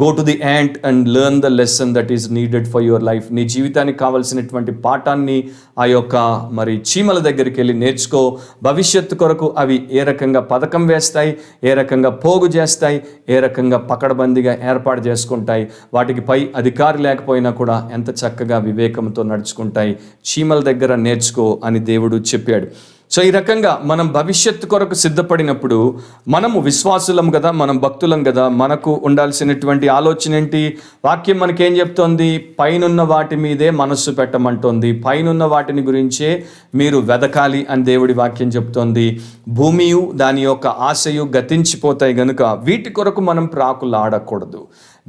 go to the ant and learn the lesson that is needed for your life. నీ జీవితానికి కావాల్సినటువంటి పాఠాన్ని ఆ యొక్క మరి చీమల దగ్గరికి వెళ్ళి నేర్చుకో. భవిష్యత్తు కొరకు అవి ఏ రకంగా పథకం వేస్తాయి, ఏ రకంగా పోగు చేస్తాయి, ఏ రకంగా పకడ్బందీగా ఏర్పాటు చేసుకుంటాయి, వాటికి పై అధికారి లేకపోయినా కూడా ఎంత చక్కగా వివేకంతో నడుచుకుంటాయి. చీమల దగ్గర నేర్చుకో అని దేవుడు చెప్పాడు. సో ఈ రకంగా మనం భవిష్యత్తు కొరకు సిద్ధపడినప్పుడు మనము విశ్వాసులం కదా, మనం భక్తులం కదా, మనకు ఉండాల్సినటువంటి ఆలోచన ఏంటి? వాక్యం మనకేం చెప్తోంది? పైనున్న వాటి మీదే మనస్సు పెట్టమంటోంది. పైనున్న వాటిని గురించే మీరు వెదకాలి అని దేవుడి వాక్యం చెప్తోంది. భూమియు దాని యొక్క ఆశయు గతించిపోతాయి గనుక వీటి కొరకు మనం ప్రాకులాడకూడదు.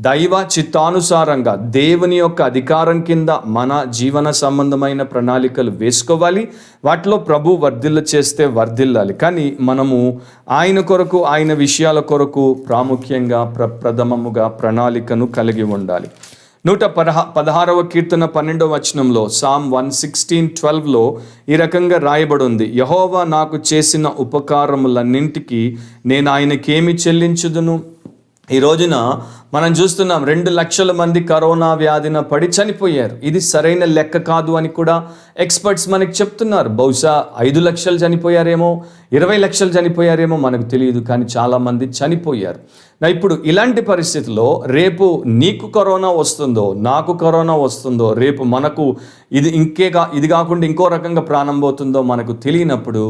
దైవ చిత్తానుసారంగా దేవుని యొక్క అధికారం కింద మన జీవన సంబంధమైన ప్రణాళికలు వేసుకోవాలి. వాటిలో ప్రభు వర్ధిల్ల చేస్తే వర్ధిల్లాలి. కానీ మనము ఆయన కొరకు, ఆయన విషయాల కొరకు ప్రాముఖ్యంగా ప్రథమముగా ప్రణాళికను కలిగి ఉండాలి. 116వ కీర్తన 12వ వచనంలో సామ్ 116:12లో ఈ రకంగా రాయబడి ఉంది. యెహోవా నాకు చేసిన ఉపకారములన్నింటికి నేను ఆయనకేమి చెల్లించుదును? ఈ రోజున మనం చూస్తున్నాం 2 లక్షల మంది కరోనా వ్యాధిన పడి చనిపోయారు. ఇది సరైన లెక్క కాదు అని కూడా ఎక్స్పర్ట్స్ మనకి చెప్తున్నారు. బహుశా 5 లక్షలు చనిపోయారేమో, 20 లక్షలు చనిపోయారేమో మనకు తెలియదు, కానీ చాలామంది చనిపోయారు. ఇప్పుడు ఇలాంటి పరిస్థితుల్లో రేపు నీకు కరోనా వస్తుందో, నాకు కరోనా వస్తుందో, రేపు మనకు ఇది కాకుండా ఇంకో రకంగా ప్రాణం పోతుందో మనకు తెలియనప్పుడు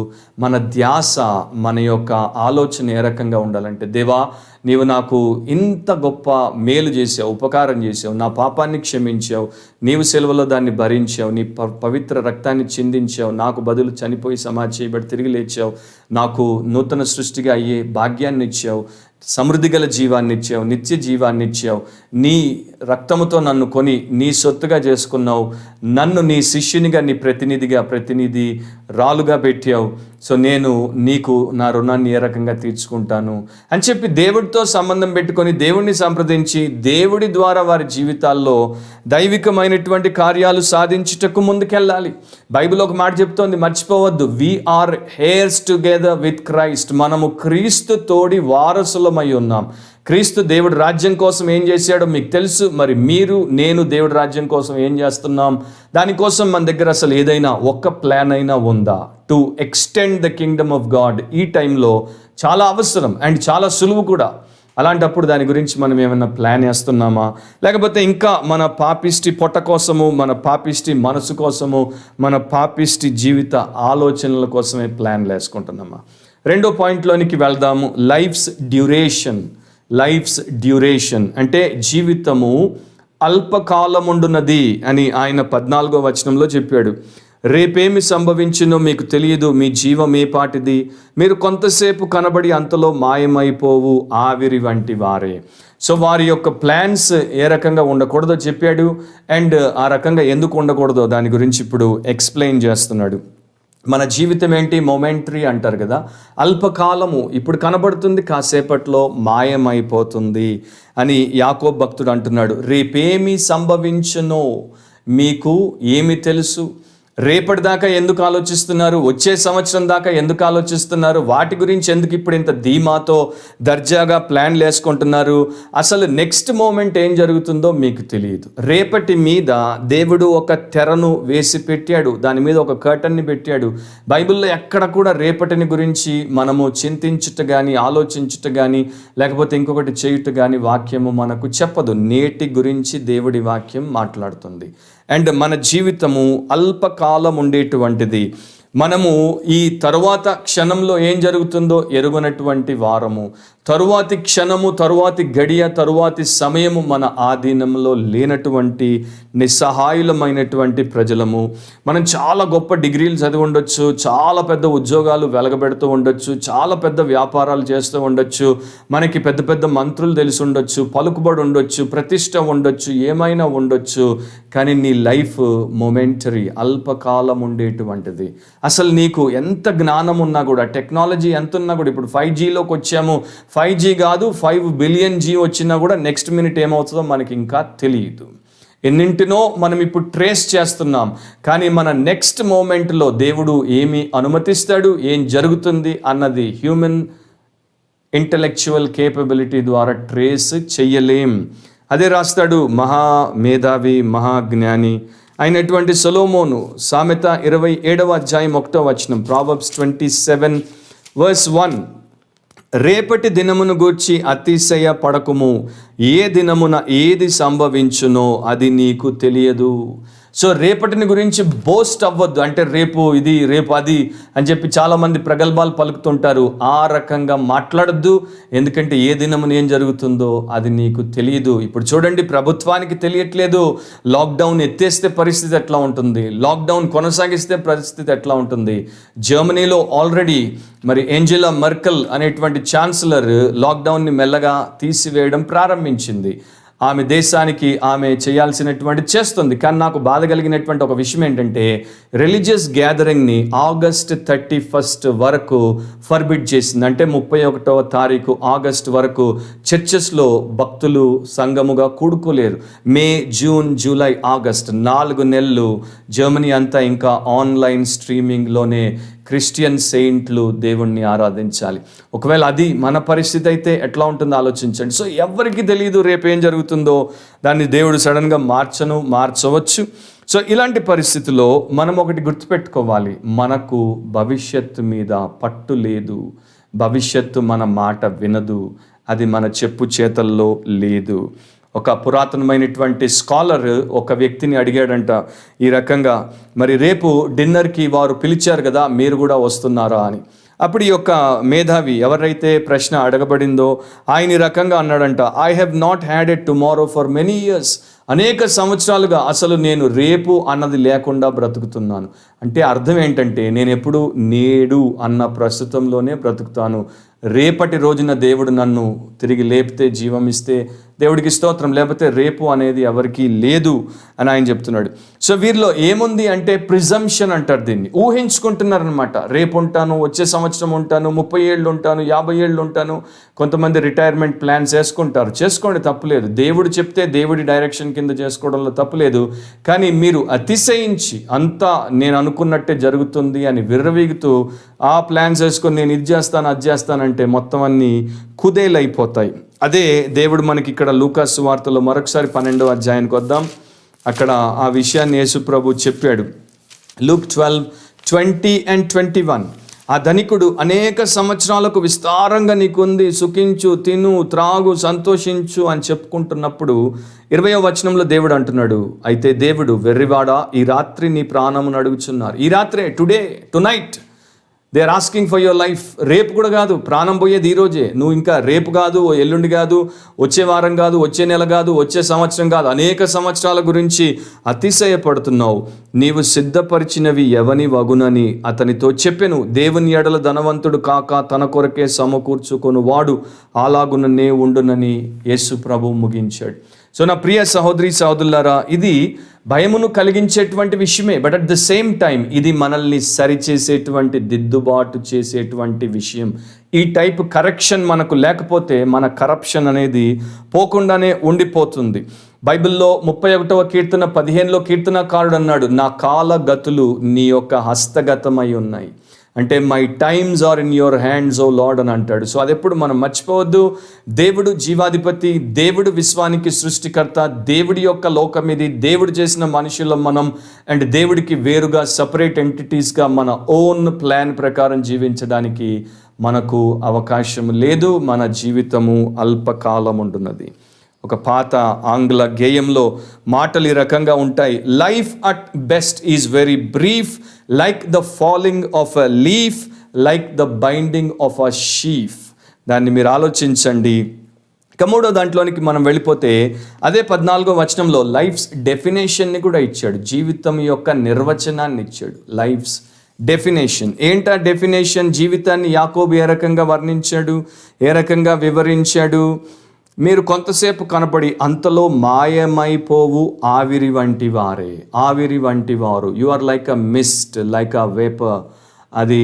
మన ధ్యాస, మన యొక్క ఆలోచన ఏ రకంగా ఉండాలంటే, దేవా నీవు నాకు ఇంత గొప్ప మేలు చేసావు, ఉపకారం చేసావు, నా పాపాన్ని క్షమించావు, నీవు సెలవులో దాన్ని భరించావు, నీ పవిత్ర రక్తాన్ని చిందించావు, నాకు బదులు చనిపోయి సమాధి చేయబడి తిరిగి లేచావు, నాకు నూతన సృష్టిగా అయ్యే భాగ్యాన్ని ఇచ్చావు, సమృద్ధి గల జీవాన్ని ఇచ్చావు, నిత్య జీవాన్ని ఇచ్చావు. నీ రక్తముతో నన్ను కొని నీ సొత్తుగా చేసుకున్నావు, నన్ను నీ శిష్యునిగా, నీ ప్రతినిధి రాలుగా పెట్టావు. సో నేను నీకు నా రుణాన్ని ఏ రకంగా తీర్చుకుంటాను అని చెప్పి దేవుడితో సంబంధం పెట్టుకొని దేవుడిని సంప్రదించి దేవుడి ద్వారా వారి జీవితాల్లో దైవికమైనటువంటి కార్యాలు సాధించుటకు ముందుకెళ్ళాలి. బైబిల్ ఒక మాట చెప్తోంది, మర్చిపోవద్దు, we are heirs together with Christ. మనము క్రీస్తు తోడి వారసులమై ఉన్నాం. క్రీస్తు దేవుడి రాజ్యం కోసం ఏం చేశాడో మీకు తెలుసు. మరి నేను దేవుడి రాజ్యం కోసం ఏం చేస్తున్నాం? దానికోసం మన దగ్గర అసలు ఏదైనా ఒక్క ప్లాన్ అయినా ఉందా? To extend the Kingdom of God ఈ టైంలో చాలా అవసరం అండ్ చాలా సులువు కూడా. అలాంటప్పుడు దాని గురించి మనం ఏమైనా ప్లాన్ వేస్తున్నామా, లేకపోతే ఇంకా మన పాపిష్టి పొట్ట కోసము, మన పాపిష్టి మనసు కోసము, మన పాపిష్టి జీవిత ఆలోచనల కోసమే ప్లాన్లు వేసుకుంటున్నామా? రెండో పాయింట్లోనికి వెళ్దాము. లైఫ్స్ డ్యూరేషన్ అంటే జీవితము అల్పకాలముండున్నది అని ఆయన 14వ వచనంలో చెప్పాడు. రేపేమి సంభవించునో మీకు తెలియదు, మీ జీవం ఏ పాటిది, మీరు కొంతసేపు కనబడి అంతలో మాయమైపోవు ఆవిరి వంటి వారే. సో వారి యొక్క ప్లాన్స్ ఏ రకంగా ఉండకూడదో చెప్పాడు, అండ్ ఆ రకంగా ఎందుకు ఉండకూడదో దాని గురించి ఇప్పుడు ఎక్స్ప్లెయిన్ చేస్తున్నాడు. మన జీవితం ఏంటి? మొమెంటరీ అంటారు కదా, అల్పకాలము, ఇప్పుడు కనబడుతుంది, కాసేపట్లో మాయమైపోతుంది అని యాకోబు భక్తుడు అంటున్నాడు. రేపేమి సంభవించునో మీకు ఏమి తెలుసు? రేపటిదాకా ఎందుకు ఆలోచిస్తున్నారు? వచ్చే సంవత్సరం దాకా ఎందుకు ఆలోచిస్తున్నారు? వాటి గురించి ఎందుకు ఇప్పుడు ఇంత ధీమాతో దర్జాగా ప్లాన్లు వేసుకుంటున్నారు? అసలు నెక్స్ట్ మూమెంట్ ఏం జరుగుతుందో మీకు తెలియదు. రేపటి మీద దేవుడు ఒక తెరను వేసి పెట్టాడు, దాని మీద ఒక కర్టన్ని పెట్టాడు. బైబిల్లో ఎక్కడ కూడా రేపటిని గురించి మనము చింతించుట కానీ, ఆలోచించుట కానీ, లేకపోతే ఇంకొకటి చేయుట కానీ వాక్యము మనకు చెప్పదు. నేటి గురించి దేవుడి వాక్యం మాట్లాడుతుంది. అండ్ మన జీవితము అల్పకాలం ఉండేటువంటిది. మనము ఈ తరువాత క్షణంలో ఏం జరుగుతుందో ఎరుగనటువంటి వారము. తరువాతి క్షణము, తరువాతి గడియ, తరువాతి సమయము మన ఆధీనంలో లేనటువంటి నిస్సహాయులమైనటువంటి ప్రజలము. మనం చాలా గొప్ప డిగ్రీలు చదివి ఉండొచ్చు, చాలా పెద్ద ఉద్యోగాలు వెలగబెడుతూ ఉండొచ్చు, చాలా పెద్ద వ్యాపారాలు చేస్తూ ఉండొచ్చు, మనకి పెద్ద పెద్ద మంత్రులు తెలిసి ఉండొచ్చు, పలుకుబడి ఉండొచ్చు, ప్రతిష్ట ఉండొచ్చు, ఏమైనా ఉండొచ్చు. కానీ నీ లైఫ్ మొమెంటరీ, అల్పకాలం ఉండేటువంటిది. అసలు నీకు ఎంత జ్ఞానం ఉన్నా కూడా, టెక్నాలజీ ఎంత ఉన్నా కూడా, ఇప్పుడు 5Gలోకి వచ్చాము, 5G కాదు 5 బిలియన్ G వచ్చినా కూడా నెక్స్ట్ మినిట్ ఏమవుతుందో మనకి ఇంకా తెలియదు. ఎన్నింటినో మనం ఇప్పుడు ట్రేస్ చేస్తున్నాం, కానీ మన నెక్స్ట్ మూమెంట్లో దేవుడు ఏమి అనుమతిస్తాడు, ఏం జరుగుతుంది అన్నది హ్యూమన్ ఇంటలెక్చువల్ కేపబిలిటీ ద్వారా ట్రేస్ చెయ్యలేం. అదే రాస్తాడు మహామేధావి, మహాజ్ఞాని అయినటువంటి సొలొమోను. సామెత 27వ అధ్యాయం 1వ వచనం, ప్రావర్బ్స్ 27:1, రేపటి దినమును గూర్చి అతిశయ పడకుము, ఏ దినమున ఏది సంభవించునో అది నీకు తెలియదు. సో రేపటిని గురించి బోస్ట్ అవ్వద్దు. అంటే రేపు ఇది, రేపు అది అని చెప్పి చాలామంది ప్రగల్భాలు పలుకుతుంటారు. ఆ రకంగా మాట్లాడద్దు, ఎందుకంటే ఏ దినమున ఏం జరుగుతుందో అది నీకు తెలియదు. ఇప్పుడు చూడండి, ప్రభుత్వానికి తెలియట్లేదు లాక్డౌన్ ఎత్తేస్తే పరిస్థితి ఎట్లా ఉంటుంది, లాక్డౌన్ కొనసాగిస్తే పరిస్థితి ఎట్లా ఉంటుంది. జర్మనీలో ఆల్రెడీ మరి ఏంజెలా మెర్కెల్ అనేటువంటి ఛాన్సలర్ లాక్డౌన్ని మెల్లగా తీసివేయడం ప్రారంభించింది. ఆమె దేశానికి ఆమె చేయాల్సినటువంటి చేస్తుంది. కానీ నాకు బాధ కలిగినటువంటి ఒక విషయం ఏంటంటే, రిలీజియస్ గ్యాదరింగ్ని August 31 వరకు ఫర్బిడ్ చేసింది. అంటే 31వ తారీఖు ఆగస్ట్ వరకు చర్చెస్లో భక్తులు సంఘముగా కూడుకోలేరు. మే, జూన్, జూలై, ఆగస్ట్ 4 నెలలు జర్మనీ అంతా ఇంకా ఆన్లైన్ స్ట్రీమింగ్లోనే క్రిస్టియన్ సెయింట్లు దేవుణ్ణి ఆరాధించాలి. ఒకవేళ అది మన పరిస్థితి అయితే ఎట్లా ఉంటుందో ఆలోచించండి. సో ఎవరికి తెలియదు రేపు ఏం జరుగుతుందో, దాన్ని దేవుడు సడన్గా మార్చవచ్చు. సో ఇలాంటి పరిస్థితుల్లో మనం ఒకటి గుర్తుపెట్టుకోవాలి, మనకు భవిష్యత్తు మీద పట్టు లేదు, భవిష్యత్తు మన మాట వినదు, అది మన చెప్పు చేతల్లో లేదు. ఒక పురాతనమైనటువంటి స్కాలర్ ఒక వ్యక్తిని అడిగాడంట ఈ రకంగా, మరి రేపు డిన్నర్కి వారు పిలిచారు కదా, మీరు కూడా వస్తున్నారా అని. అప్పుడు ఈ యొక్క మేధావి ఎవరైతే ప్రశ్న అడగబడిందో ఆయన ఈ రకంగా అన్నాడంట, I have not had a tomorrow for many years. అనేక సంవత్సరాలుగా అసలు నేను రేపు అన్నది లేకుండా బ్రతుకుతున్నాను. అంటే అర్థం ఏంటంటే, నేను ఎప్పుడు నేడు అన్న ప్రస్తుతంలోనే బ్రతుకుతాను, రేపటి రోజున దేవుడు నన్ను తిరిగి లేపితే, జీవం ఇస్తే దేవుడికి స్తోత్రం, లేకపోతే రేపు అనేది ఎవరికీ లేదు అని ఆయన చెప్తున్నాడు. సో వీరిలో ఏముంది అంటే ప్రిజంప్షన్ అంటారు దీన్ని, ఊహించుకుంటున్నారనమాట. రేపు ఉంటాను, వచ్చే సంవత్సరం ఉంటాను, 30 ఏళ్ళు ఉంటాను, 50 ఏళ్ళు ఉంటాను. కొంతమంది రిటైర్మెంట్ ప్లాన్స్ వేసుకుంటారు, చేసుకోండి, తప్పులేదు. దేవుడు చెప్తే దేవుడి డైరెక్షన్ కింద చేసుకోవడంలో తప్పులేదు. కానీ మీరు అతిశయించి అంతా నేను అనుకున్నట్టే జరుగుతుంది అని విర్రవీగుతూ ఆ ప్లాన్స్ వేసుకొని నేను ఇది చేస్తాను, అది చేస్తానంటే మొత్తం అన్నీ కుదేలైపోతాయి. అదే దేవుడు మనకి ఇక్కడ లూకాసు సువార్తలో మరొకసారి 12వ అధ్యాయానికి వద్దాం. అక్కడ ఆ విషయాన్ని యేసు ప్రభు చెప్పాడు. Luke 12:20 and 21. ఆ ధనికుడు అనేక సంవత్సరాలకు విస్తారంగా నీకుంది, సుఖించు, తిను, త్రాగు, సంతోషించు అని చెప్పుకుంటున్నప్పుడు 20వ వచనంలో దేవుడు అంటున్నాడు, అయితే దేవుడు, వెర్రివాడా, ఈ రాత్రి నీ ప్రాణమును అడుగుచున్నారు. ఈ రాత్రే, tonight they are asking for your life. రేపు కూడా కాదు, ప్రాణం పోయేది ఈరోజే. నువ్వు ఇంకా రేపు కాదు, ఎల్లుండి కాదు, వచ్చే వారం కాదు, వచ్చే నెల కాదు, వచ్చే సంవత్సరం కాదు, అనేక సంవత్సరాల గురించి అతిశయపడుతున్నావు. నీవు సిద్ధపరిచినవి ఎవని వగునని అతనితో చెప్పెను. దేవుని ఎడల ధనవంతుడు కాక తన కొరకే సమకూర్చుకొను వాడు అలాగుననే ఉండునని యేసు ప్రభు ముగించాడు. సో నా ప్రియ సహోదరి సహోదరులారా, ఇది భయమును కలిగించేటువంటి విషయమే. But at the same time ఇది మనల్ని సరిచేసేటువంటి, దిద్దుబాటు చేసేటువంటి విషయం. ఈ టైప్ కరెక్షన్ మనకు లేకపోతే మన కరప్షన్ అనేది పోకుండానే ఉండిపోతుంది. బైబిల్లో 31వ కీర్తన 15లో కీర్తనకారుడు అన్నాడు, నా కాల గతులు నీ యొక్క హస్తగతమై ఉన్నాయి. అంటే my times are in your hands O Lord అని అంటాడు. సో అది ఎప్పుడు మనం మర్చిపోవద్దు. దేవుడు జీవాధిపతి, దేవుడు విశ్వానికి సృష్టికర్త, దేవుడి యొక్క లోకం ఇది, దేవుడు చేసిన మనుషులం మనం. అండ్ దేవుడికి వేరుగా సపరేట్ ఎంటిటీస్గా మన ఓన్ ప్లాన్ ప్రకారం జీవించడానికి మనకు అవకాశం లేదు. మన జీవితము అల్పకాలం ఉంటున్నది. ఒక పాత ఆంగ్ల గేయంలో మాటలు ఈ రకంగా ఉంటాయి. Life at best is very brief, like the falling of a leaf, like the binding of a sheaf. దాన్ని మీరు ఆలోచించండి. ఇక మూడో దాంట్లోనికి మనం వెళ్ళిపోతే అదే 14వ వచనంలో లైఫ్స్ డెఫినేషన్ని కూడా ఇచ్చాడు. జీవితం యొక్క నిర్వచనాన్ని ఇచ్చాడు. లైఫ్స్ డెఫినేషన్ ఏంటా డెఫినేషన్? జీవితాన్ని యాకోబు ఏ రకంగా వర్ణించాడు, ఏ రకంగా వివరించాడు? మీరు కొంతసేపు కనపడి అంతలో మాయమైపోవు ఆవిరి వంటి వారే, ఆవిరి వంటి వారు. You are like a mist, like a vapour. అది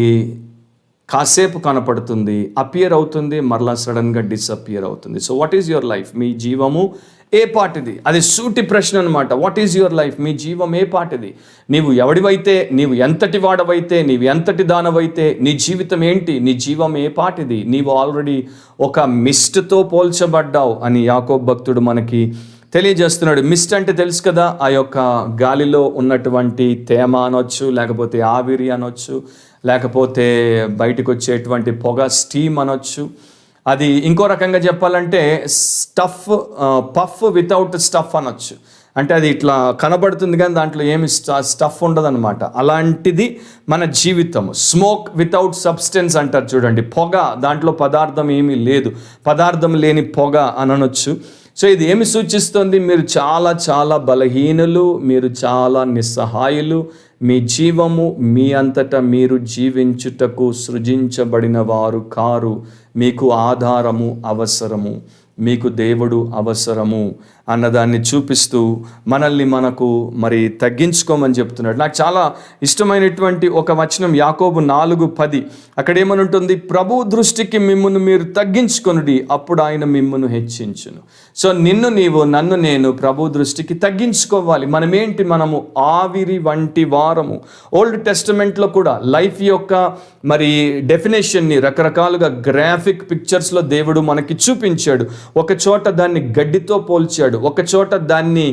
కాసేపు కనపడుతుంది, అపియర్ అవుతుంది, మరలా సడన్గా డిసపియర్ అవుతుంది. So what is your life? మీ జీవము ఏ పాటిది? అది సూటి ప్రశ్న అనమాట. What is your life? మీ జీవం ఏ పాటిది? నీవు ఎవడివైతే, నీవు ఎంతటి వాడవైతే, నీవు ఎంతటి దానవైతే, నీ జీవితం ఏంటి? నీ జీవం ఏ పాటిది? నీవు ఆల్రెడీ ఒక మిస్ట్తో పోల్చబడ్డావు అని యాకోబు భక్తుడు మనకి తెలియజేస్తున్నాడు. మిస్ట్ అంటే తెలుసు కదా, ఆ యొక్క గాలిలో ఉన్నటువంటి తేమ అనొచ్చు, లేకపోతే ఆవిరి అనొచ్చు, లేకపోతే బయటకు వచ్చేటువంటి పొగ, స్టీమ్ అనొచ్చు. అది ఇంకో రకంగా చెప్పాలంటే స్టఫ్, పఫ్ వితౌట్ స్టఫ్ అనొచ్చు. అంటే అది ఇట్లా కనబడుతుంది కానీ దాంట్లో ఏమి స్టఫ్ ఉండదన్నమాట. అలాంటిది మన జీవితం. స్మోక్ వితౌట్ సబ్స్టెన్స్ అంటారు చూడండి, పొగ, దాంట్లో పదార్థం ఏమీ లేదు, పదార్థం లేని పొగ అనొచ్చు. సో ఇది ఏమి సూచిస్తుంది? మీరు చాలా చాలా బలహీనులు, మీరు చాలా నిస్సహాయులు. మీ జీవము మీ అంతటా మీరు జీవించుటకు సృజించబడిన వారు కారు. మీకు ఆధారము అవసరము, మీకు దేవుడు అవసరము అన్నదాన్ని చూపిస్తూ మనల్ని మనకు మరి తగ్గించుకోమని చెప్తున్నాడు. నాకు చాలా ఇష్టమైనటువంటి ఒక వచనం యాకోబు 4:10. అక్కడ ఏమనుంటుంది? ప్రభు దృష్టికి మిమ్మును మీరు తగ్గించుకొనుడి, అప్పుడు ఆయన మిమ్మును హెచ్చించును. సో నిన్ను నీవు, నన్ను నేను ప్రభు దృష్టికి తగ్గించుకోవాలి. మనమేంటి? మనము ఆవిరి వంటి వారము. ఓల్డ్ టెస్టమెంట్లో కూడా లైఫ్ యొక్క మరి డెఫినేషన్ని రకరకాలుగా గ్రాఫిక్ పిక్చర్స్లో దేవుడు మనకి చూపించాడు. ఒక చోట దాన్ని గడ్డితో పోల్చాడు, ఒక చోట దాన్ని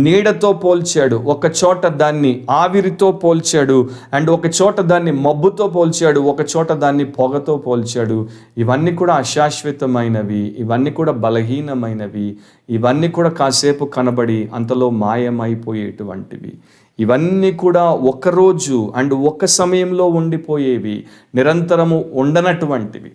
నీడతో పోల్చాడు, ఒక చోట దాన్ని ఆవిరితో పోల్చాడు, అండ్ ఒక చోట దాన్ని మబ్బుతో పోల్చాడు, ఒక చోట దాన్ని పొగతో పోల్చాడు. ఇవన్నీ కూడా అశాశ్వతమైనవి, ఇవన్నీ కూడా బలహీనమైనవి, ఇవన్నీ కూడా కాసేపు కనబడి అంతలో మాయమైపోయేటువంటివి. ఇవన్నీ కూడా ఒకరోజు అండ్ ఒక సమయంలో ఉండిపోయేవి, నిరంతరము ఉండనటువంటివి.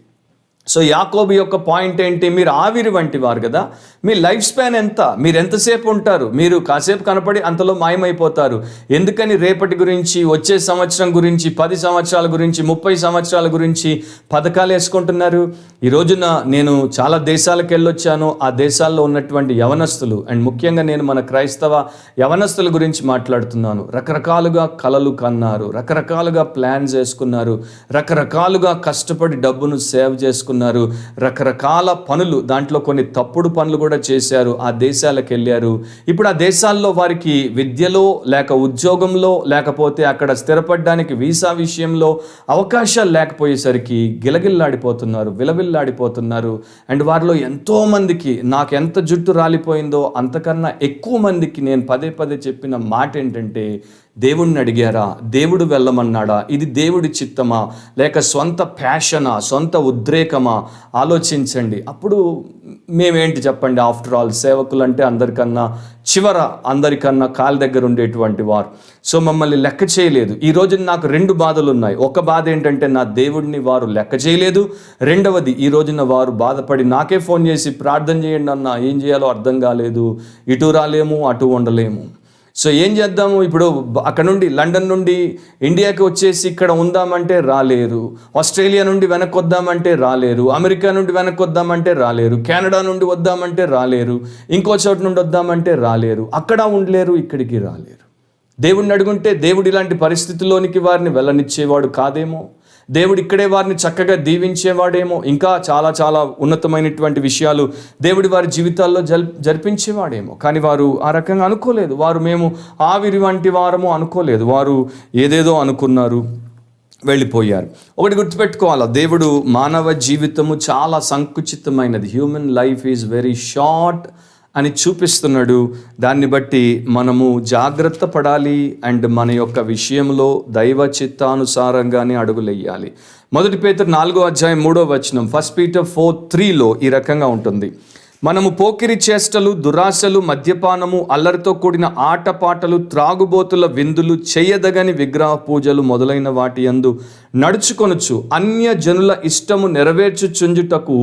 సో యాకోబు యొక్క పాయింట్ ఏంటి? మీరు ఆవిరి వంటి వారు కదా, మీ లైఫ్ స్పాన్ ఎంత? మీరు ఎంతసేపు ఉంటారు? మీరు కాసేపు కనపడి అంతలో మాయమైపోతారు. ఎందుకని రేపటి గురించి, వచ్చే సంవత్సరం గురించి, 10 సంవత్సరాల గురించి, 30 సంవత్సరాల గురించి పథకాలు వేసుకుంటున్నారు? ఈ రోజున నేను చాలా దేశాలకు వెళ్ళొచ్చాను. ఆ దేశాల్లో ఉన్నటువంటి యవనస్తులు, అండ్ ముఖ్యంగా నేను మన క్రైస్తవ యవనస్తుల గురించి మాట్లాడుతున్నాను. రకరకాలుగా కలలు కన్నారు, రకరకాలుగా ప్లాన్స్ వేసుకున్నారు, రకరకాలుగా కష్టపడి డబ్బును సేవ్ చేసుకున్నారు, రకరకాల పనులు, దాంట్లో కొన్ని తప్పుడు పనులు కూడా చేశారు. ఆ దేశాలకు వెళ్ళారు. ఇప్పుడు ఆ దేశాల్లో వారికి విద్యలో, లేక ఉద్యోగంలో, లేకపోతే అక్కడ స్థిరపడడానికి వీసా విషయంలో అవకాశాలు లేకపోయేసరికి గిలగిల్లాడిపోతున్నారు, విలవిల్లాడిపోతున్నారు. అండ్ వారిలో ఎంతో మందికి, నాకు ఎంత జుట్టు రాలిపోయిందో అంతకన్నా ఎక్కువ మందికి నేను పదే పదే చెప్పిన మాట ఏంటంటే, దేవుణ్ణి అడిగారా? దేవుడు వెళ్ళమన్నాడా? ఇది దేవుడి చిత్తమా, లేక సొంత ప్యాషనా, సొంత ఉద్రేకమా? ఆలోచించండి. అప్పుడు మేమేంటి చెప్పండి? ఆఫ్టర్ ఆల్ సేవకులు అంటే అందరికన్నా కాళ్ళ దగ్గర ఉండేటువంటి వారు. సో మమ్మల్ని లెక్క చేయలేదు. ఈ రోజు నాకు 2 బాధలు ఉన్నాయి. ఒక బాధ ఏంటంటే నా దేవుడిని వారు లెక్క చేయలేదు. రెండవది, ఈ రోజున వారు బాధపడి నాకే ఫోన్ చేసి ప్రార్థన చేయండి అన్న, ఏం చేయాలో అర్థం కాలేదు, ఇటు రాలేము అటు ఉండలేము. సో ఏం చేద్దాము? ఇప్పుడు అక్కడ నుండి, లండన్ నుండి ఇండియాకి వచ్చేసి ఇక్కడ ఉందామంటే రాలేరు, ఆస్ట్రేలియా నుండి వెనక్కి వద్దామంటే రాలేరు, అమెరికా నుండి వెనక్కి వద్దామంటే రాలేరు, కెనడా నుండి వద్దామంటే రాలేరు, ఇంకో చోటు నుండి వద్దామంటే రాలేరు, అక్కడ ఉండలేరు, ఇక్కడికి రాలేరు. దేవుడిని అడుగుంటే దేవుడు ఇలాంటి పరిస్థితుల్లోనికి వారిని వెళ్ళనిచ్చేవాడు కాదేమో, దేవుడు ఇక్కడే వారిని చక్కగా దీవించేవాడేమో, ఇంకా చాలా చాలా ఉన్నతమైనటువంటి విషయాలు దేవుడి వారి జీవితాల్లో జరిపించేవాడేమో. కానీ వారు ఆ రకంగా అనుకోలేదు. వారు మేము ఆవిరి వంటి వారము అనుకోలేదు. వారు ఏదేదో అనుకున్నారు, వెళ్ళిపోయారు. ఒకటి గుర్తుపెట్టుకోవాలా, దేవుడు మానవ జీవితము చాలా సంకుచితమైనది. Human life is very short అని చూపిస్తున్నాడు. దాన్ని బట్టి మనము జాగ్రత్త పడాలి. అండ్ మన యొక్క విషయంలో దైవ చిత్తానుసారంగానే అడుగులెయ్యాలి. 1 పేతురు 4వ అధ్యాయం 3వ వచనం, 1 Peter 4:3లో ఈ రకంగా ఉంటుంది: మనము పోకిరి చేష్టలు, దురాశలు, మద్యపానము, అల్లరితో కూడిన ఆటపాటలు, త్రాగుబోతుల విందులు, చేయదగని విగ్రహ పూజలు మొదలైన వాటి యందు నడుచుకొనుచు అన్య జనుల ఇష్టము నెరవేర్చుచుంజుటకు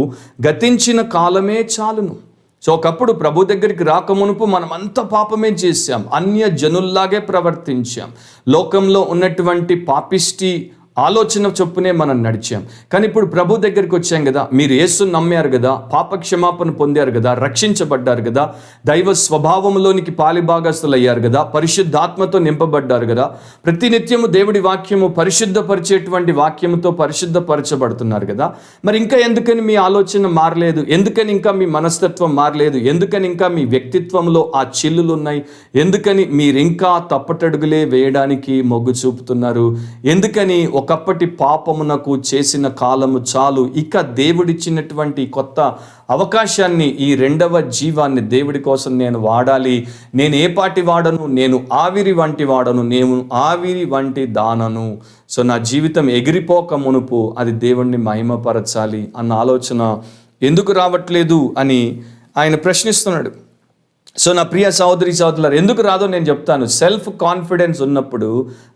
గతించిన కాలమే చాలును. సో ఒకప్పుడు ప్రభు దగ్గరికి రాకమునుపు మనమంతా పాపమే చేశాం, అన్య జనుల్లాగే ప్రవర్తించాం, లోకంలో ఉన్నటువంటి పాపిష్టి ఆలోచన చొప్పునే మనం నడిచాం. కానీ ఇప్పుడు ప్రభు దగ్గరికి వచ్చాం కదా, మీరు యేసుని నమ్మారు కదా, పాప క్షమాపణ పొందారు కదా, రక్షించబడ్డారు కదా, దైవ స్వభావంలోనికి పాలిభాగస్తులు అయ్యారు కదా, పరిశుద్ధాత్మతో నింపబడ్డారు కదా, ప్రతినిత్యము దేవుడి వాక్యము పరిశుద్ధపరిచేటువంటి వాక్యముతో పరిశుద్ధపరచబడుతున్నారు కదా. మరి ఇంకా ఎందుకని మీ ఆలోచన మారలేదు? ఎందుకని ఇంకా మీ మనస్తత్వం మారలేదు? ఎందుకని ఇంకా మీ వ్యక్తిత్వంలో ఆ చిల్లులు ఉన్నాయి? ఎందుకని మీరు ఇంకా తప్పటడుగులే వేయడానికి మొగ్గు చూపుతున్నారు? ఎందుకని ఒకప్పటి పాపమునకు చేసిన కాలము చాలు, ఇక దేవుడిచ్చినటువంటి కొత్త అవకాశాన్ని, ఈ 2వ జీవాన్ని దేవుడి కోసం నేను వాడాలి. నేను ఏ పాటి వాడను? నేను ఆవిరి వంటి వాడను, నేను ఆవిరి వంటి దానను. సో నా జీవితం ఎగిరిపోక మునుపు అది దేవుణ్ణి మహిమపరచాలి అన్న ఆలోచన ఎందుకు రావట్లేదు అని ఆయన ప్రశ్నిస్తున్నాడు. సో నా ప్రియ సహోదరి సహోదరులారా, ఎందుకు రాదో నేను చెప్తాను. సెల్ఫ్ కాన్ఫిడెన్స్ ఉన్నప్పుడు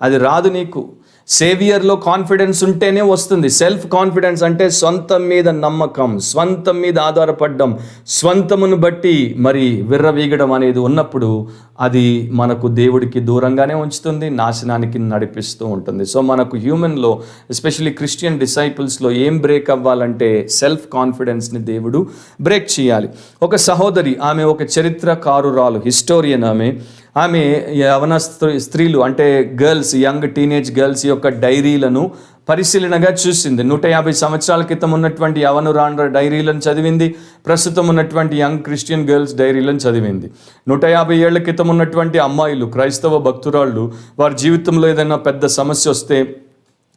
అది రాదు నీకు. సేవియర్లో కాన్ఫిడెన్స్ ఉంటేనే వస్తుంది. సెల్ఫ్ కాన్ఫిడెన్స్ అంటే స్వంతం మీద నమ్మకం, స్వంతం మీద ఆధారపడడం, స్వంతమును బట్టి మరి విర్రవీగడం అనేది ఉన్నప్పుడు అది మనకు దేవుడికి దూరంగానే ఉంచుతుంది, నాశనానికి నడిపిస్తూ ఉంటుంది. సో మనకు హ్యూమన్లో, ఎస్పెషల్లీ క్రిస్టియన్ డిసైపుల్స్లో ఏం బ్రేక్ అవ్వాలంటే సెల్ఫ్ కాన్ఫిడెన్స్ని దేవుడు బ్రేక్ చేయాలి. ఒక సహోదరి, ఆమె ఒక చరిత్రకారురాలు, హిస్టోరియన్. ఆమె యవన స్త్రీలు అంటే గర్ల్స్, యంగ్ టీనేజ్ గర్ల్స్ యొక్క డైరీలను పరిశీలనగా చూసింది. 150 సంవత్సరాల క్రితం ఉన్నటువంటి యవనురాండ్ర డైరీలను చదివింది, ప్రస్తుతం ఉన్నటువంటి యంగ్ క్రిస్టియన్ గర్ల్స్ డైరీలను చదివింది. 150 ఏళ్ల క్రితం ఉన్నటువంటి అమ్మాయిలు, క్రైస్తవ భక్తురాళ్ళు, వారి జీవితంలో ఏదైనా పెద్ద సమస్య వస్తే,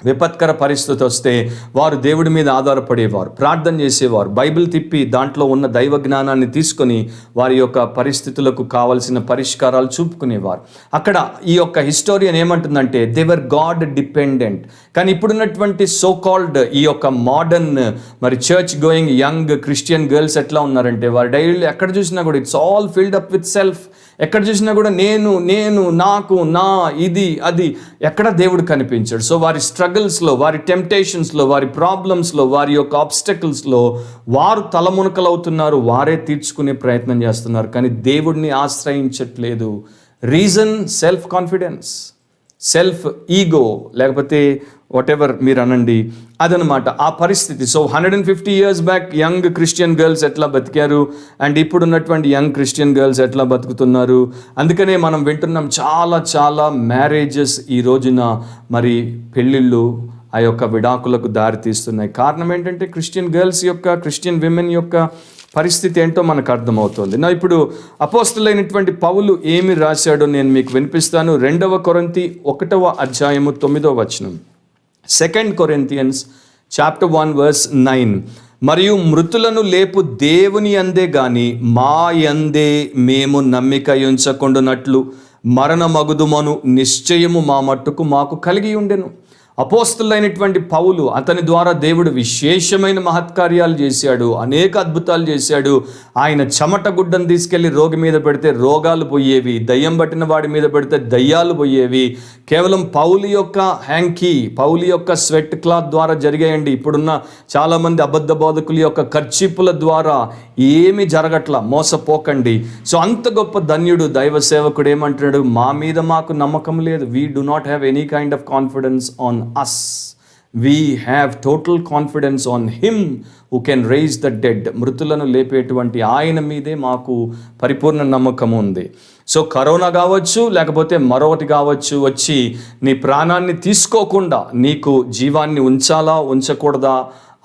విపత్కర పరిస్థితి వస్తే వారు దేవుడి మీద ఆధారపడేవారు, ప్రార్థన చేసేవారు, బైబిల్ తిప్పి దాంట్లో ఉన్న దైవ జ్ఞానాన్ని తీసుకొని వారి యొక్క పరిస్థితులకు కావలసిన పరిష్కారాలు చూపుకునేవారు. అక్కడ ఈ యొక్క హిస్టోరియన్ ఏమంటుందంటే దే వర్ గాడ్ డిపెండెంట్. కానీ ఇప్పుడున్నటువంటి సో కాల్డ్ ఈ యొక్క మోడర్న్ మరి church going young Christian girls ఎట్లా ఉన్నారంటే వారి డైరీలో ఎక్కడ చూసినా కూడా it's all filled up with self. ఎక్కడ చూసినా కూడా నేను నాకు నా ఇది అది, ఎక్కడ దేవుడు కనిపించాడు. సో వారి స్ట్రగుల్స్లో, వారి టెంప్టేషన్స్లో, వారి ప్రాబ్లమ్స్లో, వారి యొక్క ఆబ్స్టకల్స్లో వారు తలమునకలవుతున్నారు, వారే తీర్చుకునే ప్రయత్నం చేస్తున్నారు, కానీ దేవుడిని ఆశ్రయించట్లేదు. Reason self confidence, self ego, లేకపోతే వాట్ ఎవర్ మీరు అనండి, అదనమాట ఆ పరిస్థితి. So 150 years back young Christian girls ఎట్లా బతికారు అండ్ ఇప్పుడున్నటువంటి యంగ్ క్రిస్టియన్ గర్ల్స్ ఎట్లా బతుకుతున్నారు. అందుకనే మనం వింటున్నాం చాలా మ్యారేజెస్ ఈ రోజున మరి పెళ్ళిళ్ళు ఆ యొక్క విడాకులకు దారి తీస్తున్నాయి. కారణం ఏంటంటే క్రిస్టియన్ గర్ల్స్ యొక్క, క్రిస్టియన్ విమెన్ యొక్క పరిస్థితి ఏంటో మనకు అర్థమవుతుంది. నా ఇప్పుడు అపోస్తలుడైనటువంటి పౌలు ఏమి రాశాడో నేను మీకు వినిపిస్తాను. 2 కొరింథీ 1:9 2 Corinthians chapter 1 verse 9. మరియు మృతులను లేపు దేవుని యందే గాని మా యందే మేము నమ్మిక ఉంచకుండునట్లు మరణమగుదుమను నిశ్చయము మా మట్టుకు మాకు కలిగి ఉండెను. అపోస్తలుడైనటువంటి పౌలు, అతని ద్వారా దేవుడు విశేషమైన మహత్కార్యాలు చేశాడు, అనేక అద్భుతాలు చేశాడు. ఆయన చెమట గుడ్డను తీసుకెళ్లి రోగి మీద పెడితే రోగాలు పోయేవి, దయ్యం పట్టిన వాడి మీద పెడితే దయ్యాలు పోయేవి. కేవలం పౌలు యొక్క హ్యాంకీ, పౌలు యొక్క స్వెట్ క్లాత్ ద్వారా జరిగాయండి. ఇప్పుడున్న చాలామంది అబద్ధ బోధకుల యొక్క కర్చీపుల ద్వారా ఏమీ జరగట్లా, మోసపోకండి. సో అంత గొప్ప ధన్యుడు దైవ సేవకుడు ఏమంటున్నాడు, మా మీద మాకు నమ్మకం లేదు. We do not have any kind of confidence on us. We have total confidence on him who can raise the dead. మృతులను లేపేటువంటి ఆయన మీదే మాకు పరిపూర్ణ నమ్మకం ఉంది. సో కరోనా కావచ్చు, లేకపోతే మరొకటి కావచ్చు, వచ్చి నీ ప్రాణాన్ని తీసుకోకుండా నీకు జీవాన్ని ఉంచాలా ఉంచకూడదా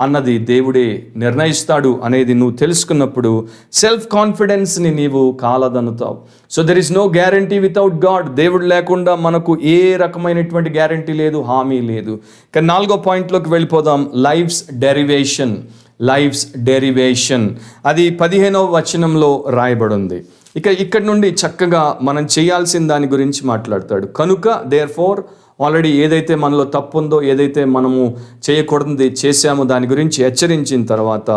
అన్నది దేవుడే నిర్ణయిస్తాడు అనేది నువ్వు తెలుసుకున్నప్పుడు సెల్ఫ్ కాన్ఫిడెన్స్ని నీవు కాలదనుతావు. So there is no guarantee without God. దేవుడు లేకుండా మనకు ఏ రకమైనటువంటి గ్యారంటీ లేదు, హామీ లేదు. కానీ 4వ పాయింట్లోకి వెళ్ళిపోదాం. లైఫ్స్ డెరివేషన్ అది 15వ వచనంలో రాయబడింది. ఇక్కడ నుండి చక్కగా మనం చేయాల్సిన దాని గురించి మాట్లాడతాడు. కనుక దేర్ఫోర్, ఆల్రెడీ ఏదైతే మనలో తప్పు ఉందో, ఏదైతే మనము చేయకూడదు చేశామో దాని గురించి హెచ్చరించిన తర్వాత,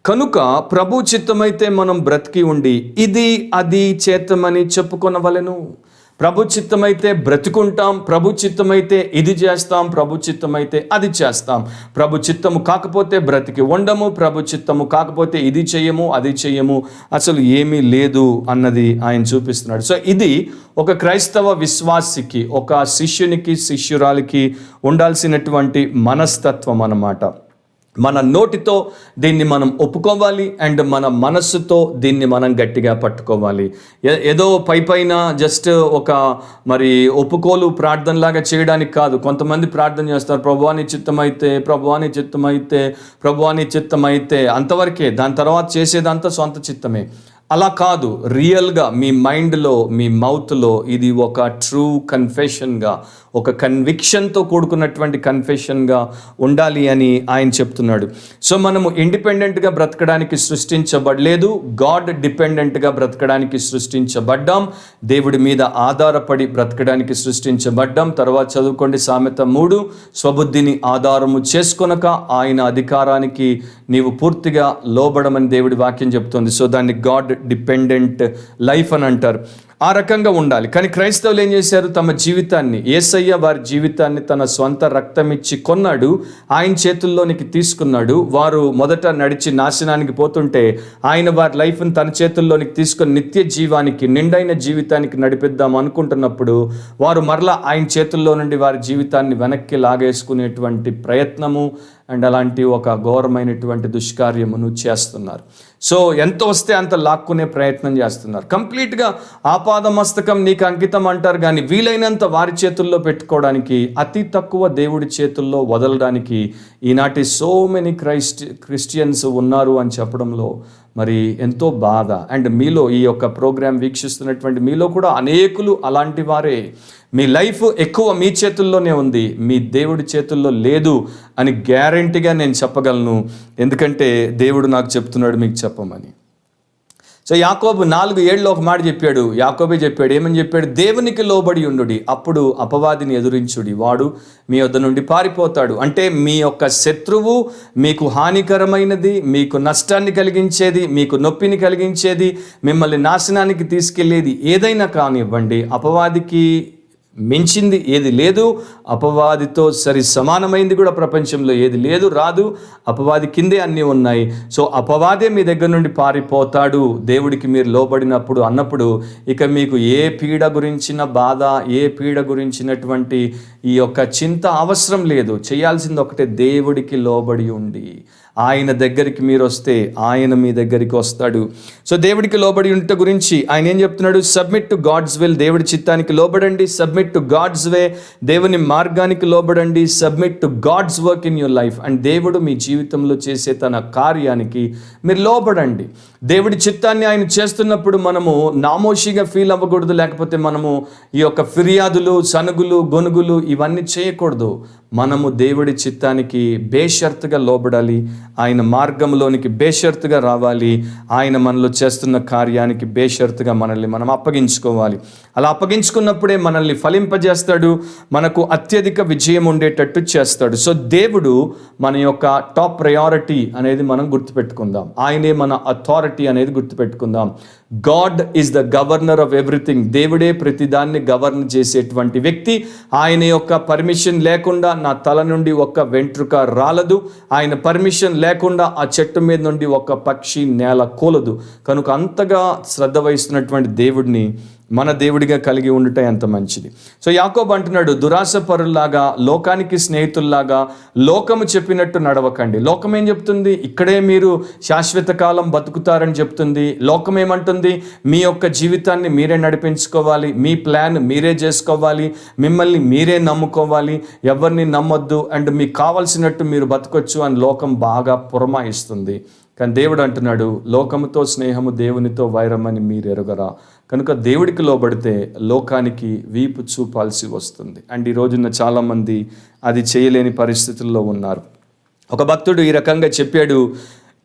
కనుక ప్రభు చిత్తమైతే మనం బ్రతికి ఉండి ఇది అది చేతమని చెప్పుకొనవలెను. ప్రభు చిత్తమైతే బ్రతుకుంటాం, ప్రభు చిత్తమైతే ఇది చేస్తాం, ప్రభు చిత్తమైతే అది చేస్తాం. ప్రభు చిత్తము కాకపోతే బ్రతికి ఉండము, ప్రభు చిత్తము కాకపోతే ఇది చెయ్యము అది చెయ్యము, అసలు ఏమీ లేదు అన్నది ఆయన చూపిస్తున్నాడు. సో ఇది ఒక క్రైస్తవ విశ్వాసికి, ఒక శిష్యునికి, శిష్యురాలికి ఉండాల్సినటువంటి మనస్తత్వం అన్నమాట. మన నోటితో దీన్ని మనం ఒప్పుకోవాలి అండ్ మన మనస్సుతో దీన్ని మనం గట్టిగా పట్టుకోవాలి. ఏదో పైన జస్ట్ ఒక మరి ఒప్పుకోలు ప్రార్థనలాగా చేయడానికి కాదు. కొంతమంది ప్రార్థన చేస్తారు, ప్రభువాని చిత్తమైతే, ప్రభువాని చిత్తమైతే, ప్రభువాని చిత్తమైతే, అంతవరకే. దాని తర్వాత చేసేదంతా సొంత చిత్తమే. అలా కాదు, రియల్గా మీ మైండ్లో, మీ మౌత్లో ఇది ఒక ట్రూ కన్ఫెషన్గా, ఒక కన్విక్షన్తో కూడుకున్నటువంటి కన్ఫెషన్గా ఉండాలి అని ఆయన చెప్తున్నాడు. సో మనము ఇండిపెండెంట్గా బ్రతకడానికి సృష్టించబడలేదు, గాడ్ డిపెండెంట్గా బ్రతకడానికి సృష్టించబడ్డాం. దేవుడి మీద ఆధారపడి బ్రతకడానికి సృష్టించబడ్డాం. తర్వాత చదువుకోండి సామెత 3, స్వబుద్ధిని ఆధారము చేసుకొనక ఆయన అధికారానికి నీవు పూర్తిగా లోబడమని దేవుడి వాక్యం చెప్తుంది. సో దాన్ని గాడ్ డిపెండెంట్ లైఫ్ అని అంటారు. ఆ రకంగా ఉండాలి. కానీ క్రైస్తవులు ఏం చేశారు, తమ జీవితాన్ని, యేసయ్య వారి జీవితాన్ని తన స్వంత రక్తం ఇచ్చి కొన్నాడు, ఆయన చేతుల్లోనికి తీసుకున్నాడు. వారు మొదట నడిచి నాశనానికి పోతుంటే ఆయన వారి లైఫ్ని తన చేతుల్లోనికి తీసుకొని నిత్య జీవానికి, నిండైన జీవితానికి నడిపిద్దాం అనుకుంటున్నప్పుడు వారు మరలా ఆయన చేతుల్లో నుండి వారి జీవితాన్ని వెనక్కి లాగేసుకునేటువంటి ప్రయత్నము అండ్ అలాంటి ఒక ఘోరమైనటువంటి దుష్కార్యమును చేస్తున్నారు. సో ఎంత వస్తే అంత లాక్కునే ప్రయత్నం చేస్తున్నారు. కంప్లీట్గా ఆపాదమస్తకం నీకు అంకితం అంటారు, కానీ వీలైనంత వారి చేతుల్లో పెట్టుకోవడానికి, అతి తక్కువ దేవుడి చేతుల్లో వదలడానికి ఈనాటి సో మెనీ క్రిస్టియన్స్ ఉన్నారు అని చెప్పడంలో మరి ఎంతో బాధ. అండ్ మీలో ఈ యొక్క ప్రోగ్రాం వీక్షిస్తున్నటువంటి మీలో కూడా అనేకులు అలాంటి వారే. మీ లైఫ్ ఎక్కువ మీ చేతుల్లోనే ఉంది, మీ దేవుడి చేతుల్లో లేదు అని గ్యారంటీగా నేను చెప్పగలను. ఎందుకంటే దేవుడు నాకు చెప్తున్నాడు మీకు చెప్పమని. సో యాకోబు 4:7 ఒక మాట చెప్పాడు. యాకోబే చెప్పాడు, ఏమని చెప్పాడు? దేవునికి లోబడి ఉండుడి, అప్పుడు అపవాదిని ఎదురించుడి, వాడు మీ వద్ద నుండి పారిపోతాడు. అంటే మీ యొక్క శత్రువు మీకు హానికరమైనది, మీకు నష్టాన్ని కలిగించేది, మీకు నొప్పిని కలిగించేది, మిమ్మల్ని నాశనానికి తీసుకెళ్లేది ఏదైనా కానివ్వండి, అపవాదికి మించింది ఏది లేదు, అపవాదితో సరి సమానమైంది కూడా ప్రపంచంలో ఏది లేదు, రాదు. అపవాది కిందే అన్నీ ఉన్నాయి. సో అపవాదే మీ దగ్గర నుండి పారిపోతాడు దేవుడికి మీరు లోబడినప్పుడు అన్నప్పుడు, ఇక మీకు ఏ పీడ గురించిన బాధ, ఏ పీడ గురించినటువంటి ఈ యొక్క చింత అవసరం లేదు. చేయాల్సింది ఒకటే, దేవుడికి లోబడి ఉండి ఆయన దగ్గరికి మీరు వస్తే ఆయన మీ దగ్గరికి వస్తాడు. సో దేవుడికి లోబడి ఉంట గురించి ఆయన ఏం చెప్తున్నాడు? సబ్మిట్ టు గాడ్స్ విల్, దేవుడి చిత్తానికి లోబడండి. సబ్మిట్ టు గాడ్స్ వే, దేవుని మార్గానికి లోబడండి. Submit to God's work in your life, and దేవుడు మీ జీవితంలో చేసే తన కార్యానికి మీరు లోబడండి. దేవుడి చిత్తాన్ని ఆయన చేస్తున్నప్పుడు మనము నామోషిగా ఫీల్ అవ్వకూడదు, లేకపోతే మనము ఈ యొక్క ఫిర్యాదులు, సనుగులు, గొనుగులు ఇవన్నీ చేయకూడదు. మనము దేవుడి చిత్తానికి బేషరతుగా లోబడాలి, ఆయన మార్గంలోనికి బేషరతుగా రావాలి, ఆయన మనలో చేస్తున్న కార్యానికి బేషరతుగా మనల్ని మనం అప్పగించుకోవాలి. అలా అప్పగించుకున్నప్పుడే మనల్ని ఫలింపజేస్తాడు, మనకు అత్యధిక విజయం ఉండేటట్టు చేస్తాడు. సో దేవుడు మన యొక్క టాప్ ప్రయారిటీ అనేది మనం గుర్తుపెట్టుకుందాం. ఆయనే మన అథారిటీ అనేది గుర్తుపెట్టుకుందాం. God is the governor of everything. దేవుడే ప్రతిదాన్ని గవర్న్ చేసేటువంటి వ్యక్తి. ఆయన యొక్క పర్మిషన్ లేకుండా నా తల నుండి ఒక్క వెంట్రుక రాలదు. ఆయన పర్మిషన్ లేకుండా ఆ చెట్టు మీద నుండి ఒక్క పక్షి నేల కూలదు. కనుక అంతగా శ్రద్ధ వహిస్తున్నటువంటి దేవుడిని మన దేవుడిగా కలిగి ఉండటం ఎంత మంచిది. సో యాకోబు అంటున్నాడు, దురాశ పరుల్లాగా, లోకానికి స్నేహితుల్లాగా లోకము చెప్పినట్టు నడవకండి. లోకం ఏం చెప్తుంది? ఇక్కడే మీరు శాశ్వత కాలం బతుకుతారని చెప్తుంది. లోకం ఏమంటుంది? మీ యొక్క జీవితాన్ని మీరే నడిపించుకోవాలి, మీ ప్లాన్ మీరే చేసుకోవాలి, మిమ్మల్ని మీరే నమ్ముకోవాలి, ఎవరిని నమ్మొద్దు, అండ్ మీకు కావాల్సినట్టు మీరు బతకొచ్చు అని లోకం బాగా పురమాయిస్తుంది. కానీ దేవుడు అంటున్నాడు, లోకముతో స్నేహము, దేవునితో వైరం అని మీరు ఎరుగరా. కనుక దేవుడికి లోబడితే లోకానికి వీపు చూపాల్సి వస్తుంది. అండ్ ఈ రోజున చాలామంది అది చేయలేని పరిస్థితుల్లో ఉన్నారు. ఒక భక్తుడు ఈ రకంగా చెప్పాడు,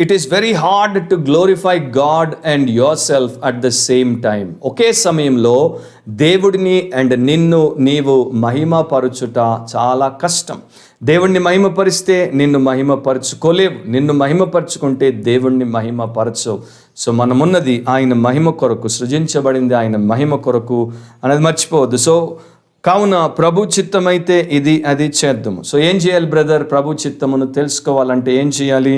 it is very hard to glorify God and yourself at the same time. ఒకే సమయంలో దేవుడిని అండ్ నిన్ను నీవు మహిమపరచుట చాలా కష్టం. దేవుణ్ణి మహిమపరిస్తే నిన్ను మహిమపరచుకోలేవు, నిన్ను మహిమపరచుకుంటే దేవుణ్ణి మహిమపరచవు. సో మనమున్నది ఆయన మహిమ కొరకు, సృజించబడింది ఆయన మహిమ కొరకు అనేది మర్చిపోవద్దు. సో కావున ప్రభు చిత్తమైతే ఇది అది చేద్దాము. సో ఏం చేయాలి బ్రదర్? ప్రభు చిత్తమును తెలుసుకోవాలంటే ఏం చేయాలి?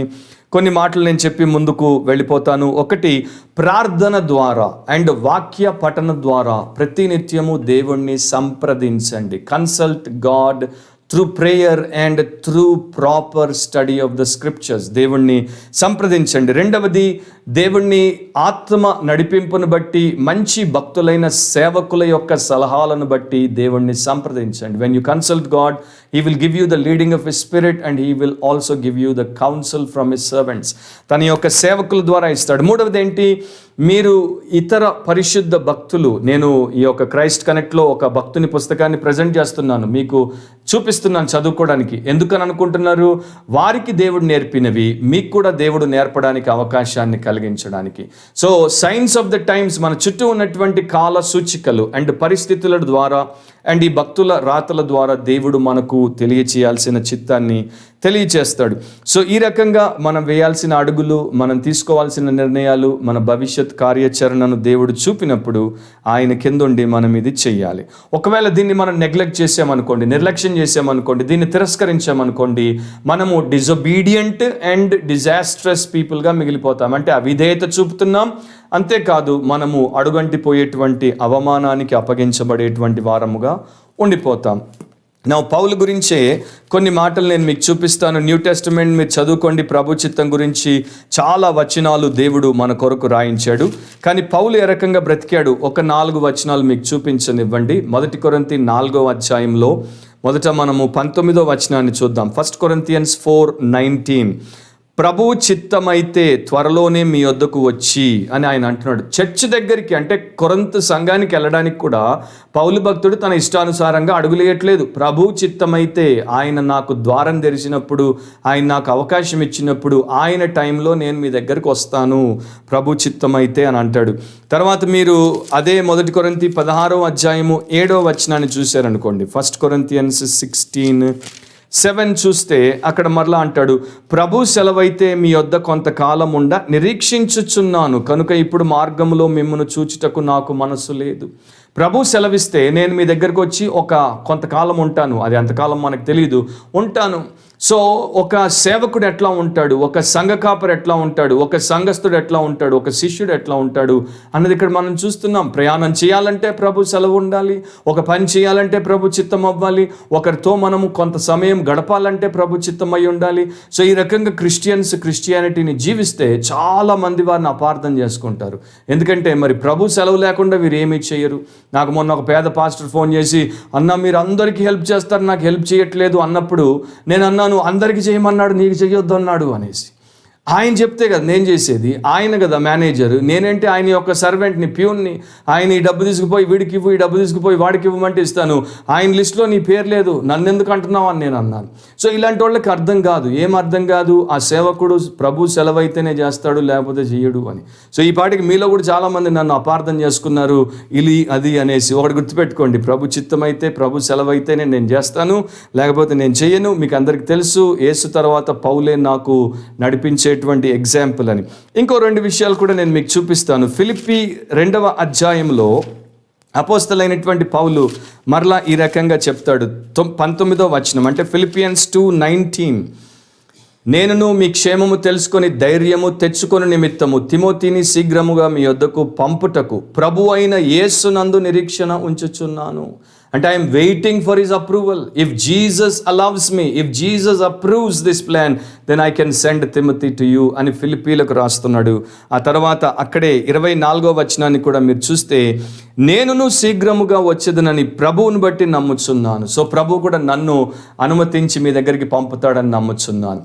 కొన్ని మాటలు నేను చెప్పి ముందుకు వెళ్ళిపోతాను. ఒకటి, ప్రార్థన ద్వారా అండ్ వాక్య పఠన ద్వారా ప్రతినిత్యము దేవుణ్ణి సంప్రదించండి. Consult God through prayer and through proper study of the scriptures. దేవుణ్ణి సంప్రదించండి. రెండవది, దేవుణ్ణి ఆత్మ నడిపింపును బట్టి, మంచి భక్తులైన సేవకుల యొక్క సలహాలను బట్టి దేవుణ్ణి సంప్రదించండి. When you consult God, he will give you the leading of his spirit and he will also give you the council from his servants. తన యొక్క సేవకుల ద్వారా ఇస్తాడు. మూడవది ఏంటి? మీరు ఇతర పరిశుద్ధ భక్తులు, నేను ఈ యొక్క క్రైస్ట్ కనెక్ట్లో ఒక భక్తుని పుస్తకాన్ని ప్రజెంట్ చేస్తున్నాను, మీకు చూపిస్తున్నాను చదువుకోవడానికి. ఎందుకని అనుకుంటున్నారు? వారికి దేవుడు నేర్పినవి మీకు కూడా దేవుడు నేర్పడానికి అవకాశాన్ని కలిగించడానికి. So science of the times, మన చుట్టూ ఉన్నటువంటి కాల సూచికలు అండ్ పరిస్థితుల ద్వారా అండ్ ఈ భక్తుల రాతల ద్వారా దేవుడు మనకు తెలియచేయాల్సిన చిత్తాన్ని తెలియచేస్తాడు. సో ఈ రకంగా మనం వేయాల్సిన అడుగులు, మనం తీసుకోవాల్సిన నిర్ణయాలు, మన భవిష్యత్ కార్యాచరణను దేవుడు చూపినప్పుడు ఆయన కిందుండి మనం ఇది చెయ్యాలి. ఒకవేళ దీన్ని మనం నెగ్లెక్ట్ చేసామనుకోండి, నిర్లక్ష్యం చేసామనుకోండి, దీన్ని తిరస్కరించామనుకోండి, మనము డిజొబీడియంట్ అండ్ డిజాస్ట్రస్ పీపుల్గా మిగిలిపోతాం. అంటే అవిధేయత చూపుతున్నాం, అంతేకాదు మనము అడుగంటిపోయేటువంటి అవమానానికి అప్పగించబడేటువంటి వారముగా ఉండిపోతాం. నా పౌలు గురించే కొన్ని మాటలు నేను మీకు చూపిస్తాను. న్యూ టెస్టిమెంట్ మీరు చదువుకోండి. ప్రభు చిత్తం గురించి చాలా వచనాలు దేవుడు మన కొరకు రాయించాడు. కానీ పౌలు ఏ రకంగా బ్రతికాడు, ఒక 4 వచనాలు మీకు చూపించనివ్వండి. 1 కొరింథీ 4వ అధ్యాయంలో మొదట మనము 19వ వచనాన్ని చూద్దాం. 1 Corinthians 4:19. ప్రభువు చిత్తమైతే త్వరలోనే మీ వద్దకు వచ్చి అని ఆయన అంటున్నాడు. చర్చ్ దగ్గరికి అంటే కొరింథు సంఘానికి వెళ్ళడానికి కూడా పౌలు భక్తుడు తన ఇష్టానుసారంగా అడుగులేయట్లేదు. ప్రభువు చిత్తమైతే, ఆయన నాకు ద్వారం తెరిచినప్పుడు, ఆయన నాకు అవకాశం ఇచ్చినప్పుడు, ఆయన టైంలో నేను మీ దగ్గరికి వస్తాను, ప్రభు చిత్తమైతే అని అంటాడు. తర్వాత మీరు అదే 1 కొరింథీ 16వ అధ్యాయము 7వ వచనాన్ని చూశారనుకోండి, 1 Corinthians 16:7 చూస్తే అక్కడ మరలా అంటాడు, ప్రభు సెలవైతే మీ వద్ద కొంతకాలం ఉండ నిరీక్షించుచున్నాను, కనుక ఇప్పుడు మార్గములో మిమ్మల్ని చూచుటకు నాకు మనసు లేదు. ప్రభు సెలవిస్తే నేను మీ దగ్గరకు వచ్చి కొంతకాలం ఉంటాను, అది ఎంతకాలం మనకు తెలియదు, ఉంటాను. సో ఒక సేవకుడు ఎట్లా ఉంటాడు, ఒక సంఘ కాపరి ఎట్లా ఉంటాడు, ఒక సంఘస్థుడు ఎట్లా ఉంటాడు, ఒక శిష్యుడు ఎట్లా ఉంటాడు అన్నది ఇక్కడ మనం చూస్తున్నాం. ప్రయాణం చేయాలంటే ప్రభు సెలవు ఉండాలి, ఒక పని చేయాలంటే ప్రభు చిత్తం అవ్వాలి, ఒకరితో మనము కొంత సమయం గడపాలంటే ప్రభు చిత్తమై ఉండాలి. సో ఈ రకంగా క్రిస్టియానిటీని జీవిస్తే చాలా మంది వారిని అపార్థం చేసుకుంటారు. ఎందుకంటే మరి ప్రభు సెలవు లేకుండా వీరు ఏమీ చేయరు. నాకు మొన్న ఒక పేద పాస్టర్ ఫోన్ చేసి, అన్న మీరు అందరికీ హెల్ప్ చేస్తారు, నాకు హెల్ప్ చేయట్లేదు అన్నప్పుడు నేను అన్నాను, అందరికీ చేయమన్నాడు, నీకు చేయొద్దు అన్నాడు అనేసి. ఆయన చెప్తే కదా నేను చేసేది, ఆయన కదా మేనేజర్, నేనేంటి ఆయన యొక్క సర్వెంట్ని, ప్యూన్ని. ఆయన ఈ డబ్బు తీసుకుపోయి వీడికి ఇవ్వు, ఈ డబ్బు తీసుకుపోయి వాడికి ఇవ్వమంటే ఇస్తాను, ఆయన లిస్టులో నీ పేరు లేదు, నన్ను ఎందుకు అంటున్నావు అని నేను అన్నాను. సో ఇలాంటి వాళ్ళకి అర్థం కాదు, ఏం అర్థం కాదు, ఆ సేవకుడు ప్రభు సెలవైతేనే చేస్తాడు, లేకపోతే చెయ్యడు అని. సో ఈ పాటికి మీలో కూడా చాలామంది నన్ను అపార్థం చేసుకున్నారు, అది అనేసి. ఒకటి గుర్తుపెట్టుకోండి, ప్రభు చిత్తమైతే, ప్రభు సెలవైతేనే నేను చేస్తాను, లేకపోతే నేను చెయ్యను. మీకు అందరికీ తెలుసు, యేసు తర్వాత పౌలే నాకు నడిపించే ఎగ్జాంపుల్ అని. ఇంకో 2 విషయాలు కూడా నేను మీకు చూపిస్తాను. ఫిలిప్పీ 2వ అధ్యాయంలో అపోస్తలైనటువంటి పౌలు మరలా ఈ రకంగా చెప్తాడు. 19వ వచనం అంటే Philippians 2:19, నేనును మీ క్షేమము తెలుసుకొని ధైర్యము తెచ్చుకొని నిమిత్తము తిమోతిని శీఘ్రముగా మీ వద్దకు పంపుటకు ప్రభు అయిన యేసునందు నిరీక్షణ ఉంచుచున్నాను. అంటే I'm waiting for his approval. If Jesus allows me, if Jesus approves this plan, then I can send Timothy to you అని ఫిలిప్పీలకు రాస్తున్నాడు. ఆ తర్వాత అక్కడే 24వ వచనాన్ని కూడా మీరు చూస్తే, నేనును శీఘ్రముగా వచ్చేదనని ప్రభువుని బట్టి నమ్ముచున్నాను. సో ప్రభు కూడా నన్ను అనుమతించి మీ దగ్గరికి పంపుతాడని నమ్ముచున్నాను.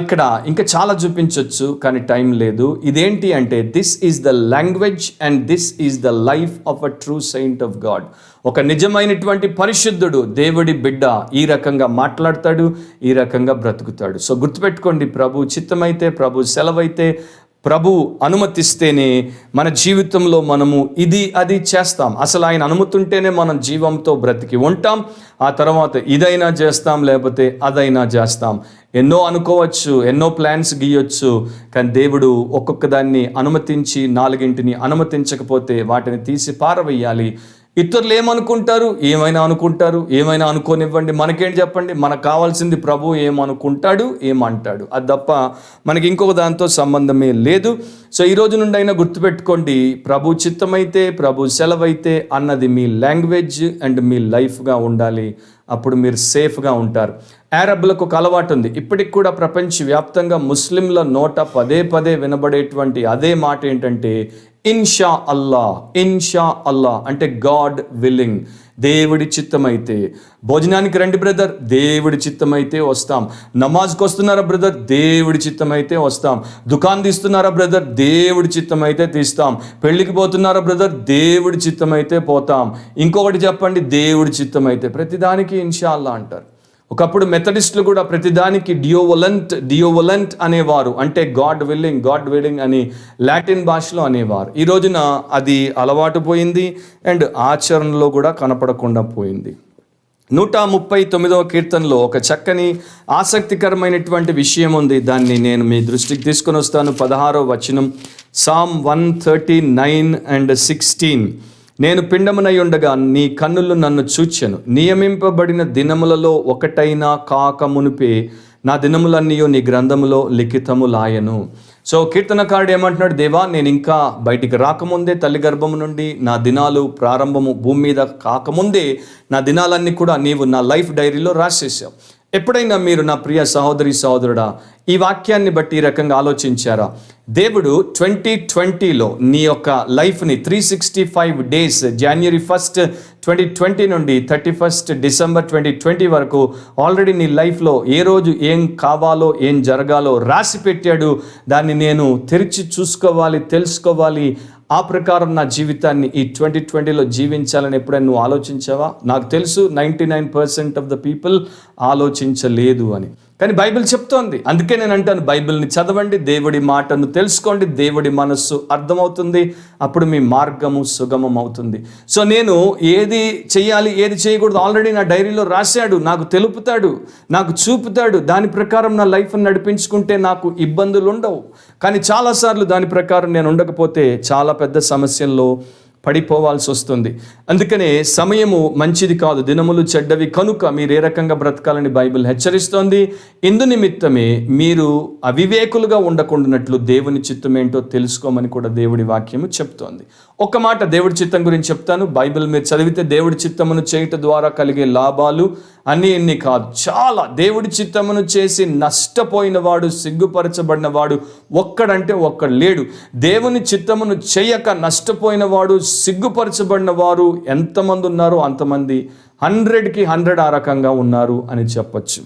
ఇక్కడ ఇంకా చాలా చూపించవచ్చు, కానీ టైం లేదు. ఇదేంటి అంటే, this is the language and this is the life of a true Saint of God. ఒక నిజమైనటువంటి పరిశుద్ధుడు, దేవుడి బిడ్డ ఈ రకంగా మాట్లాడతాడు, ఈ రకంగా బ్రతుకుతాడు. సో గుర్తుపెట్టుకోండి, ప్రభు చిత్తమైతే, ప్రభు సెలవైతే, ప్రభు అనుమతిస్తేనే మన జీవితంలో మనము అది చేస్తాం. అసలు ఆయన అనుమతుంటేనే మనం జీవంతో బ్రతికి ఉంటాం. ఆ తర్వాత ఇదైనా చేస్తాం, లేకపోతే అదైనా చేస్తాం. ఎన్నో అనుకోవచ్చు, ఎన్నో ప్లాన్స్ గీయొచ్చు, కానీ దేవుడు ఒక్కొక్క దాన్ని అనుమతించి 4 అనుమతించకపోతే వాటిని తీసి పారవేయాలి. ఇతరులు ఏమనుకుంటారు, ఏమైనా అనుకోనివ్వండి, మనకేంటి చెప్పండి. మనకు కావాల్సింది ప్రభు ఏమనుకుంటాడు, ఏమంటాడు, అది తప్ప మనకి ఇంకొక దాంతో సంబంధమే లేదు. సో ఈ రోజు నుండి అయినా గుర్తుపెట్టుకోండి, ప్రభు చిత్తమైతే, ప్రభు సెలవైతే అన్నది మీ లాంగ్వేజ్ అండ్ మీ లైఫ్గా ఉండాలి. అప్పుడు మీరు సేఫ్గా ఉంటారు. అరబ్బులకు ఒక అలవాటు ఉంది, ఇప్పటికి కూడా ప్రపంచవ్యాప్తంగా ముస్లింల నోట పదే వినబడేటువంటి అదే మాట ఏంటంటే, ఇన్షా అల్లా అంటే గాడ్ విల్లింగ్, దేవుడి చిత్తమైతే. భోజనానికి రండి బ్రదర్, దేవుడి చిత్తమైతే వస్తాం. నమాజ్కి వస్తున్నారా బ్రదర్, దేవుడి చిత్తమైతే వస్తాం. దుకాణం తీస్తున్నారా బ్రదర్, దేవుడి చిత్తమైతే తీస్తాం. పెళ్ళికి పోతున్నారా బ్రదర్, దేవుడి చిత్తమైతే పోతాం. ఇంకొకటి చెప్పండి, దేవుడి చిత్తమైతే. ప్రతిదానికి ఇన్షా అల్లా అంటారు. ఒకప్పుడు మెథడిస్టులు కూడా ప్రతిదానికి డియోవలెంట్ అనేవారు, అంటే గాడ్ విల్లింగ్ అని లాటిన్ భాషలో అనేవారు. ఈ రోజున అది అలవాటు పోయింది అండ్ ఆచరణలో కూడా కనపడకుండా పోయింది. 139వ కీర్తనలో ఒక చక్కని ఆసక్తికరమైనటువంటి విషయం ఉంది. దాన్ని నేను మీ దృష్టికి తీసుకొని వస్తాను. 16వ వచనం, Psalm 139 and 16. నేను పిండమునై ఉండగా నీ కన్నులు నన్ను చూచెను, నియమింపబడిన దినములలో ఒకటైనా కాక మునిపే నా దినములన్నీయు నీ గ్రంథములో లిఖితములాయను. సో కీర్తనకారుడు ఏమంటున్నాడు, దేవా నేను ఇంకా బయటికి రాకముందే, తల్లి గర్భము నుండి నా దినాలు ప్రారంభము భూమి మీద కాకముందే నా దినాలన్నీ కూడా నీవు నా లైఫ్ డైరీలో రాసేసావు. ఎప్పుడైనా మీరు నా ప్రియ సహోదరి సహోదరుడా ఈ వాక్యాన్ని బట్టి ఈ రకంగా ఆలోచించారా? దేవుడు 2020లో నీ యొక్క లైఫ్ని 365 డేస్ January 1st 2020 నుండి 31st December 2020 వరకు ఆల్రెడీ నీ లైఫ్లో ఏ రోజు ఏం కావాలో ఏం జరగాలో రాసి పెట్టాడు. దాన్ని నేను తెరిచి చూసుకోవాలి, తెలుసుకోవాలి, ఆ ప్రకారం నా జీవితాన్ని ఈ 2020లో జీవించాలని ఎప్పుడైనా నువ్వు ఆలోచించావా? నాకు తెలుసు 99% ఆఫ్ ద పీపుల్ ఆలోచించలేదు అని. కానీ బైబిల్ చెప్తోంది. అందుకే నేను అంటాను, బైబిల్ని చదవండి, దేవుడి మాటను తెలుసుకోండి, దేవుడి మనస్సు అర్థమవుతుంది, అప్పుడు మీ మార్గము సుగమం అవుతుంది. సో నేను ఏది చేయాలి ఏది చేయకూడదు ఆల్రెడీ నా డైరీలో రాశాడు, నాకు తెలుపుతాడు, నాకు చూపుతాడు. దాని ప్రకారం నా లైఫ్ని నడిపించుకుంటే నాకు ఇబ్బందులు ఉండవు. కానీ చాలాసార్లు దాని ప్రకారం నేను ఉండకపోతే చాలా పెద్ద సమస్యల్లో పడిపోవాల్సి వస్తుంది. అందుకనే సమయము మంచిది కాదు, దినములు చెడ్డవి కనుక మీరు ఏ రకంగా బ్రతకాలని బైబిల్ హెచ్చరిస్తోంది. ఇందు నిమిత్తమే మీరు అవివేకులుగా ఉండకుండానట్లు దేవుని చిత్తం ఏంటో తెలుసుకోమని కూడా దేవుడి వాక్యము చెప్తోంది. ఒక మాట దేవుడి చిత్తం గురించి చెప్తాను. బైబిల్ మీరు చదివితే దేవుడి చిత్తమును చేయటం ద్వారా కలిగే లాభాలు అన్నీ కాదు, చాలా. దేవుడి చిత్తమును చేసి నష్టపోయిన వాడు, సిగ్గుపరచబడిన వాడు ఒక్కడంటే ఒక్కడు లేడు. దేవుని చిత్తమును చేయక నష్టపోయిన వాడు, సిగ్గుపరచబడిన వారు ఎంతమంది ఉన్నారో అంతమంది, 100కి 100 ఆ రకంగా ఉన్నారు అని చెప్పచ్చు.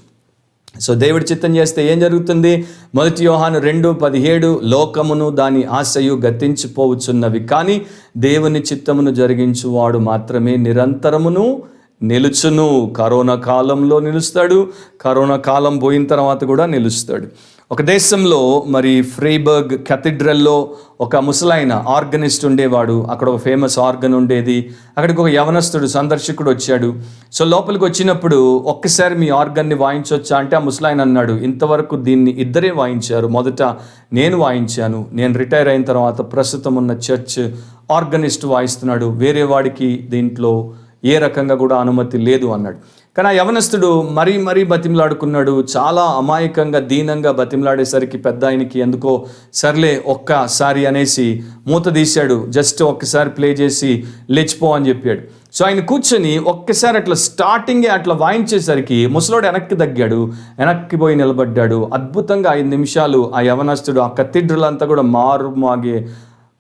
సో దేవుడి చిత్తం చేస్తే ఏం జరుగుతుంది? 1 యోహాను 2:17 లోకమును దాని ఆశయు గతించిపోవచ్చున్నవి, కానీ దేవుని చిత్తమును జరిగించువాడు మాత్రమే నిరంతరమును నిలుచును. కరోనా కాలంలో నిలుస్తాడు, కరోనా కాలం పోయిన తర్వాత కూడా నిలుస్తాడు. ఒక దేశంలో మరి ఫ్రైబర్గ్ క్యాథీడ్రల్లో ఒక ముసలాయన ఆర్గనిస్ట్ ఉండేవాడు. అక్కడ ఒక ఫేమస్ ఆర్గన్ ఉండేది. అక్కడికి ఒక యవనస్తుడు సందర్శకుడు వచ్చాడు. సో లోపలికి వచ్చినప్పుడు ఒక్కసారి మీ ఆర్గన్ని వాయించవచ్చా అంటే ఆ ముసలాయన అన్నాడు, ఇంతవరకు దీన్ని ఇద్దరే వాయించారు, మొదట నేను వాయించాను, నేను రిటైర్ అయిన తర్వాత ప్రస్తుతం ఉన్న చర్చ్ ఆర్గనిస్ట్ వాయిస్తున్నాడు, వేరే వాడికి దీంట్లో ఏ రకంగా కూడా అనుమతి లేదు అన్నాడు. కానీ ఆ యవనస్తుడు మరీ బతిమలాడుకున్నాడు. చాలా అమాయకంగా దీనంగా బతిమలాడేసరికి పెద్ద ఆయనకి ఎందుకో సర్లే ఒక్కసారి అనేసి మూత తీశాడు. జస్ట్ ఒక్కసారి ప్లే చేసి లేచిపో అని చెప్పాడు. సో ఆయన కూర్చొని ఒక్కసారి అట్లా స్టార్టింగే అట్లా వాయించేసరికి ముసలోడు వెనక్కి తగ్గాడు, వెనక్కి పోయి నిలబడ్డాడు. అద్భుతంగా 5 నిమిషాలు ఆ యవనస్తుడు ఆ కథీడ్రల్ అంతా కూడా మాగే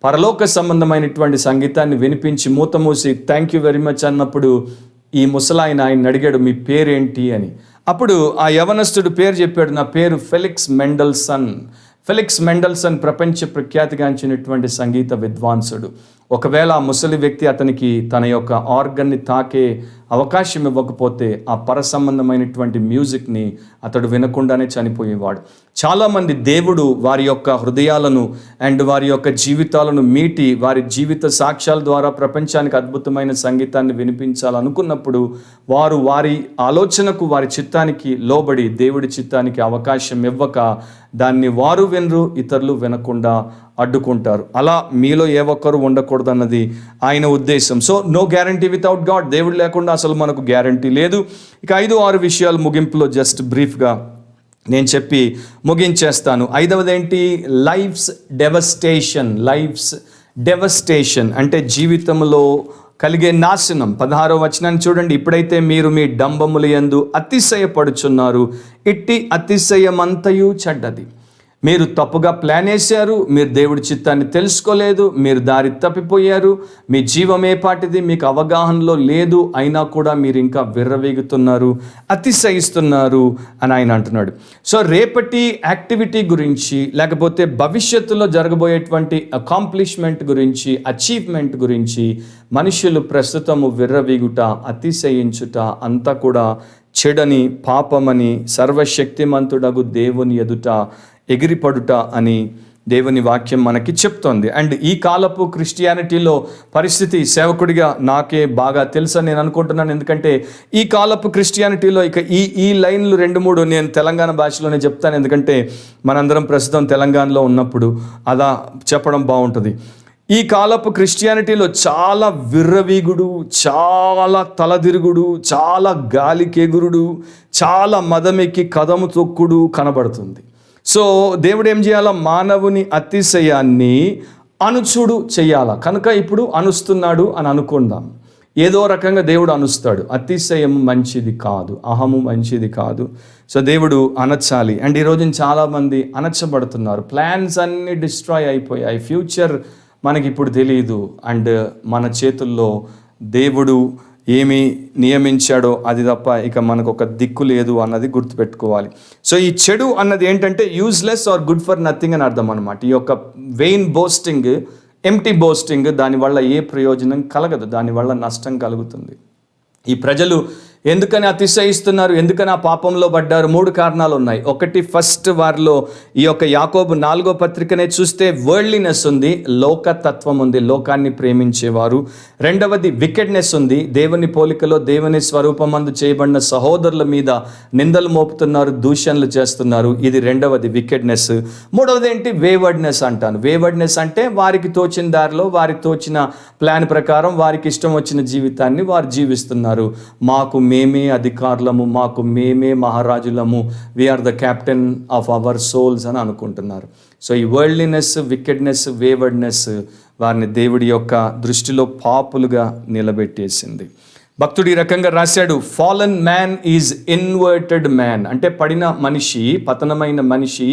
పరలోక సంబంధమైనటువంటి సంగీతాన్ని వినిపించి మూత మూసి థ్యాంక్ యూ వెరీ మచ్ అన్నప్పుడు ఈ ముసలాయన ఆయన అడిగాడు, మీ పేరేంటి అని. అప్పుడు ఆ యవనస్తుడు పేరు చెప్పాడు, నా పేరు ఫెలిక్స్ మెండల్సన్. ఫెలిక్స్ మెండల్సన్ ప్రపంచ ప్రఖ్యాతిగాంచినటువంటి సంగీత విద్వాంసుడు. ఒకవేళ ఆ ముసలి వ్యక్తి అతనికి తన యొక్క ఆర్గన్ని తాకే అవకాశం ఇవ్వకపోతే ఆ పర సంబంధమైనటువంటి మ్యూజిక్ని అతడు వినకుండానే చనిపోయేవాడు. చాలామంది దేవుడు వారి యొక్క హృదయాలను అండ్ వారి యొక్క జీవితాలను మీటి వారి జీవిత సాక్ష్యాల ద్వారా ప్రపంచానికి అద్భుతమైన సంగీతాన్ని వినిపించాలనుకున్నప్పుడు వారు వారి ఆలోచనకు వారి చిత్తానికి లోబడి దేవుడి చిత్తానికి అవకాశం ఇవ్వక దాన్ని వారు వినరు, ఇతరులు వినకుండా అడ్డుకుంటారు. అలా మీలో ఏ ఒక్కరు ఉండకూడదన్నది ఆయన ఉద్దేశం. So no guarantee without God. దేవుడు లేకుండా అసలు మనకు గ్యారంటీ లేదు. ఇక 5-6 విషయాలు ముగింపులో జస్ట్ బ్రీఫ్గా నేను చెప్పి ముగించేస్తాను. 5వది ఏంటి? లైఫ్స్ డెవస్టేషన్ అంటే జీవితంలో కలిగే నాశనం. 16వ వచనాన్ని చూడండి. ఇప్పుడైతే మీరు మీ డంబముల యందు అతిశయపడుచున్నారు, ఇట్టి అతిశయమంతయు చెడ్డది. మీరు తప్పుగా ప్లాన్ వేశారు, మీరు దేవుడి చిత్తాన్ని తెలుసుకోలేదు, మీరు దారి తప్పిపోయారు, మీ జీవమే పాటిది మీకు అవగాహనలో లేదు, అయినా కూడా మీరు ఇంకా విర్రవీగుతున్నారు, అతిశయిస్తున్నారు అని ఆయన అంటున్నాడు. సో రేపటి యాక్టివిటీ గురించి లేకపోతే భవిష్యత్తులో జరగబోయేటువంటి అకాంప్లిష్మెంట్ గురించి, అచీవ్మెంట్ గురించి మనుషులు ప్రస్తుతము విర్రవీగుట, అతిశయించుట అంతా కూడా చెడని, పాపమని, సర్వశక్తిమంతుడగు దేవుని ఎదుట ఎగిరిపడుట అని దేవుని వాక్యం మనకి చెప్తోంది. అండ్ ఈ కాలపు క్రిస్టియానిటీలో పరిస్థితి సేవకుడిగా నాకే బాగా తెలుసని నేను అనుకుంటున్నాను. ఎందుకంటే ఈ కాలపు క్రిస్టియానిటీలో ఇక ఈ లైన్లు 2-3 నేను తెలంగాణ భాషలోనే చెప్తాను, ఎందుకంటే మనందరం ప్రస్తుతం తెలంగాణలో ఉన్నప్పుడు అలా చెప్పడం బాగుంటుంది. ఈ కాలపు క్రిస్టియానిటీలో చాలా విర్రవీగుడు, చాలా తలదిరుగుడు, చాలా గాలికెగురుడు, చాలా మదమెక్కి కదము తొక్కుడు కనబడుతుంది. సో దేవుడు ఏం చేయాలా? మానవుని అతిశయాన్ని అణుచుడు చేయాల. కనుక ఇప్పుడు అణుస్తున్నాడు అని అనుకుందాం. ఏదో రకంగా దేవుడు అనుస్తాడు. అతిశయం మంచిది కాదు, అహము మంచిది కాదు. సో దేవుడు అనచాలి. అండ్ ఈరోజు చాలామంది అనచబడుతున్నారు. ప్లాన్స్ అన్నీ డిస్ట్రాయ్ అయిపోయాయి. ఫ్యూచర్ మనకి ఇప్పుడు తెలియదు. అండ్ మన చేతుల్లో దేవుడు ఏమి నియమించాడో అది తప్ప ఇక మనకు ఒక దిక్కు లేదు అన్నది గుర్తుపెట్టుకోవాలి. సో ఈ చెడు అన్నది ఏంటంటే useless or good for nothing అని అర్థం అనమాట. ఈ యొక్క వెయిన్ బోస్టింగ్, ఎంప్టీ బోస్టింగ్, దానివల్ల ఏ ప్రయోజనం కలగదు, దానివల్ల నష్టం కలుగుతుంది. ఈ ప్రజలు ఎందుకని అతిశయిస్తున్నారు, ఎందుకని ఆ పాపంలో పడ్డారు? 3 కారణాలు ఉన్నాయి. ఒకటి, ఫస్ట్ వారిలో ఈ యొక్క యాకోబు 4వ పత్రికనే చూస్తే వరల్డ్లీనెస్ ఉంది, లోకతత్వం ఉంది, లోకాన్ని ప్రేమించేవారు. రెండవది వికెడ్నెస్ ఉంది, దేవుని పోలికలో దేవుని స్వరూపమందు చేయబడిన సహోదరుల మీద నిందలు మోపుతున్నారు, దూషణలు చేస్తున్నారు. ఇది రెండవది వికెడ్నెస్. మూడవది ఏంటి? వేవర్డ్నెస్ అంటాను. వేవర్డ్నెస్ అంటే వారికి తోచిన దారిలో, వారికి తోచిన ప్లాన్ ప్రకారం, వారికి ఇష్టం వచ్చిన జీవితాన్ని వారు జీవిస్తున్నారు. మాకు మేమే అధికారులము, మాకు మేమే మహారాజులము, we are the captain of our souls అని అనుకుంటున్నారు. సో ఈ వరల్డ్లీనెస్, వికెడ్నెస్, వేవర్డ్నెస్ వారిని దేవుడి యొక్క దృష్టిలో పాపులుగా నిలబెట్టేసింది. భక్తుడు ఈ రకంగా రాశాడు, fallen man is inverted man. అంటే పడిన మనిషి, పతనమైన మనిషి,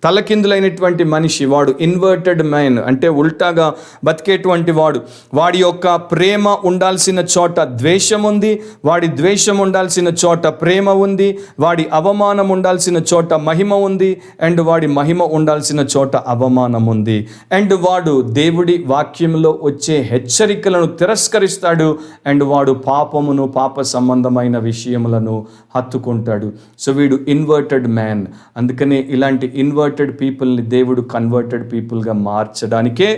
తలకిందులైనటువంటి మనిషి, వాడు ఇన్వర్టెడ్ మ్యాన్ అంటే ఉల్టాగా బతికేటువంటి వాడు. వాడి యొక్క ప్రేమ ఉండాల్సిన చోట ద్వేషం ఉంది, వాడి ద్వేషం ఉండాల్సిన చోట ప్రేమ ఉంది, వాడి అవమానం ఉండాల్సిన చోట మహిమ ఉంది, అండ్ వాడి మహిమ ఉండాల్సిన చోట అవమానం ఉంది. అండ్ వాడు దేవుడి వాక్యంలో వచ్చే హెచ్చరికలను తిరస్కరిస్తాడు, అండ్ వాడు పాప సంబంధమైన విషయములను హత్తుకుంటాడు. సో వీడు ఇన్వర్టెడ్ మ్యాన్. అందుకనే ఇలాంటి ఇన్వర్టెడ్ పీపుల్ని దేవుడు కన్వర్టెడ్ పీపుల్గా మార్చడానికే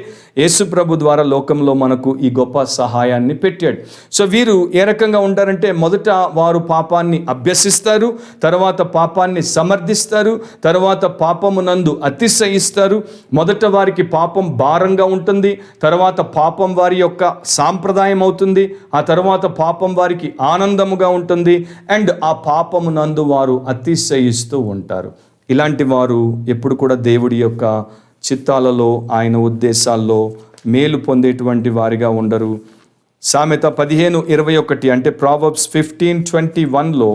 యేసు ప్రభు ద్వారా లోకంలో మనకు ఈ గొప్ప సహాయాన్ని పెట్టాడు. సో వీరు ఏ రకంగా ఉంటారంటే, మొదట వారు పాపాన్ని అభ్యసిస్తారు, తర్వాత పాపాన్ని సమర్థిస్తారు, తర్వాత పాపమునందు అతిశయిస్తారు. మొదట వారికి పాపం భారంగా ఉంటుంది, తర్వాత పాపం వారి యొక్క సాంప్రదాయం అవుతుంది, ఆ తర్వాత పాపం వారికి ఆనందముగా ఉంటుంది, అండ్ ఆ పాపమునందు వారు అతిశయిస్తూ ఉంటారు. ఇలాంటి వారు ఎప్పుడు కూడా దేవుడి యొక్క చిత్తాలలో, ఆయన ఉద్దేశాల్లో మేలు పొందేటువంటి వారిగా ఉండరు. సామెత 15:21 అంటే ప్రావర్బ్స్ 15:21లో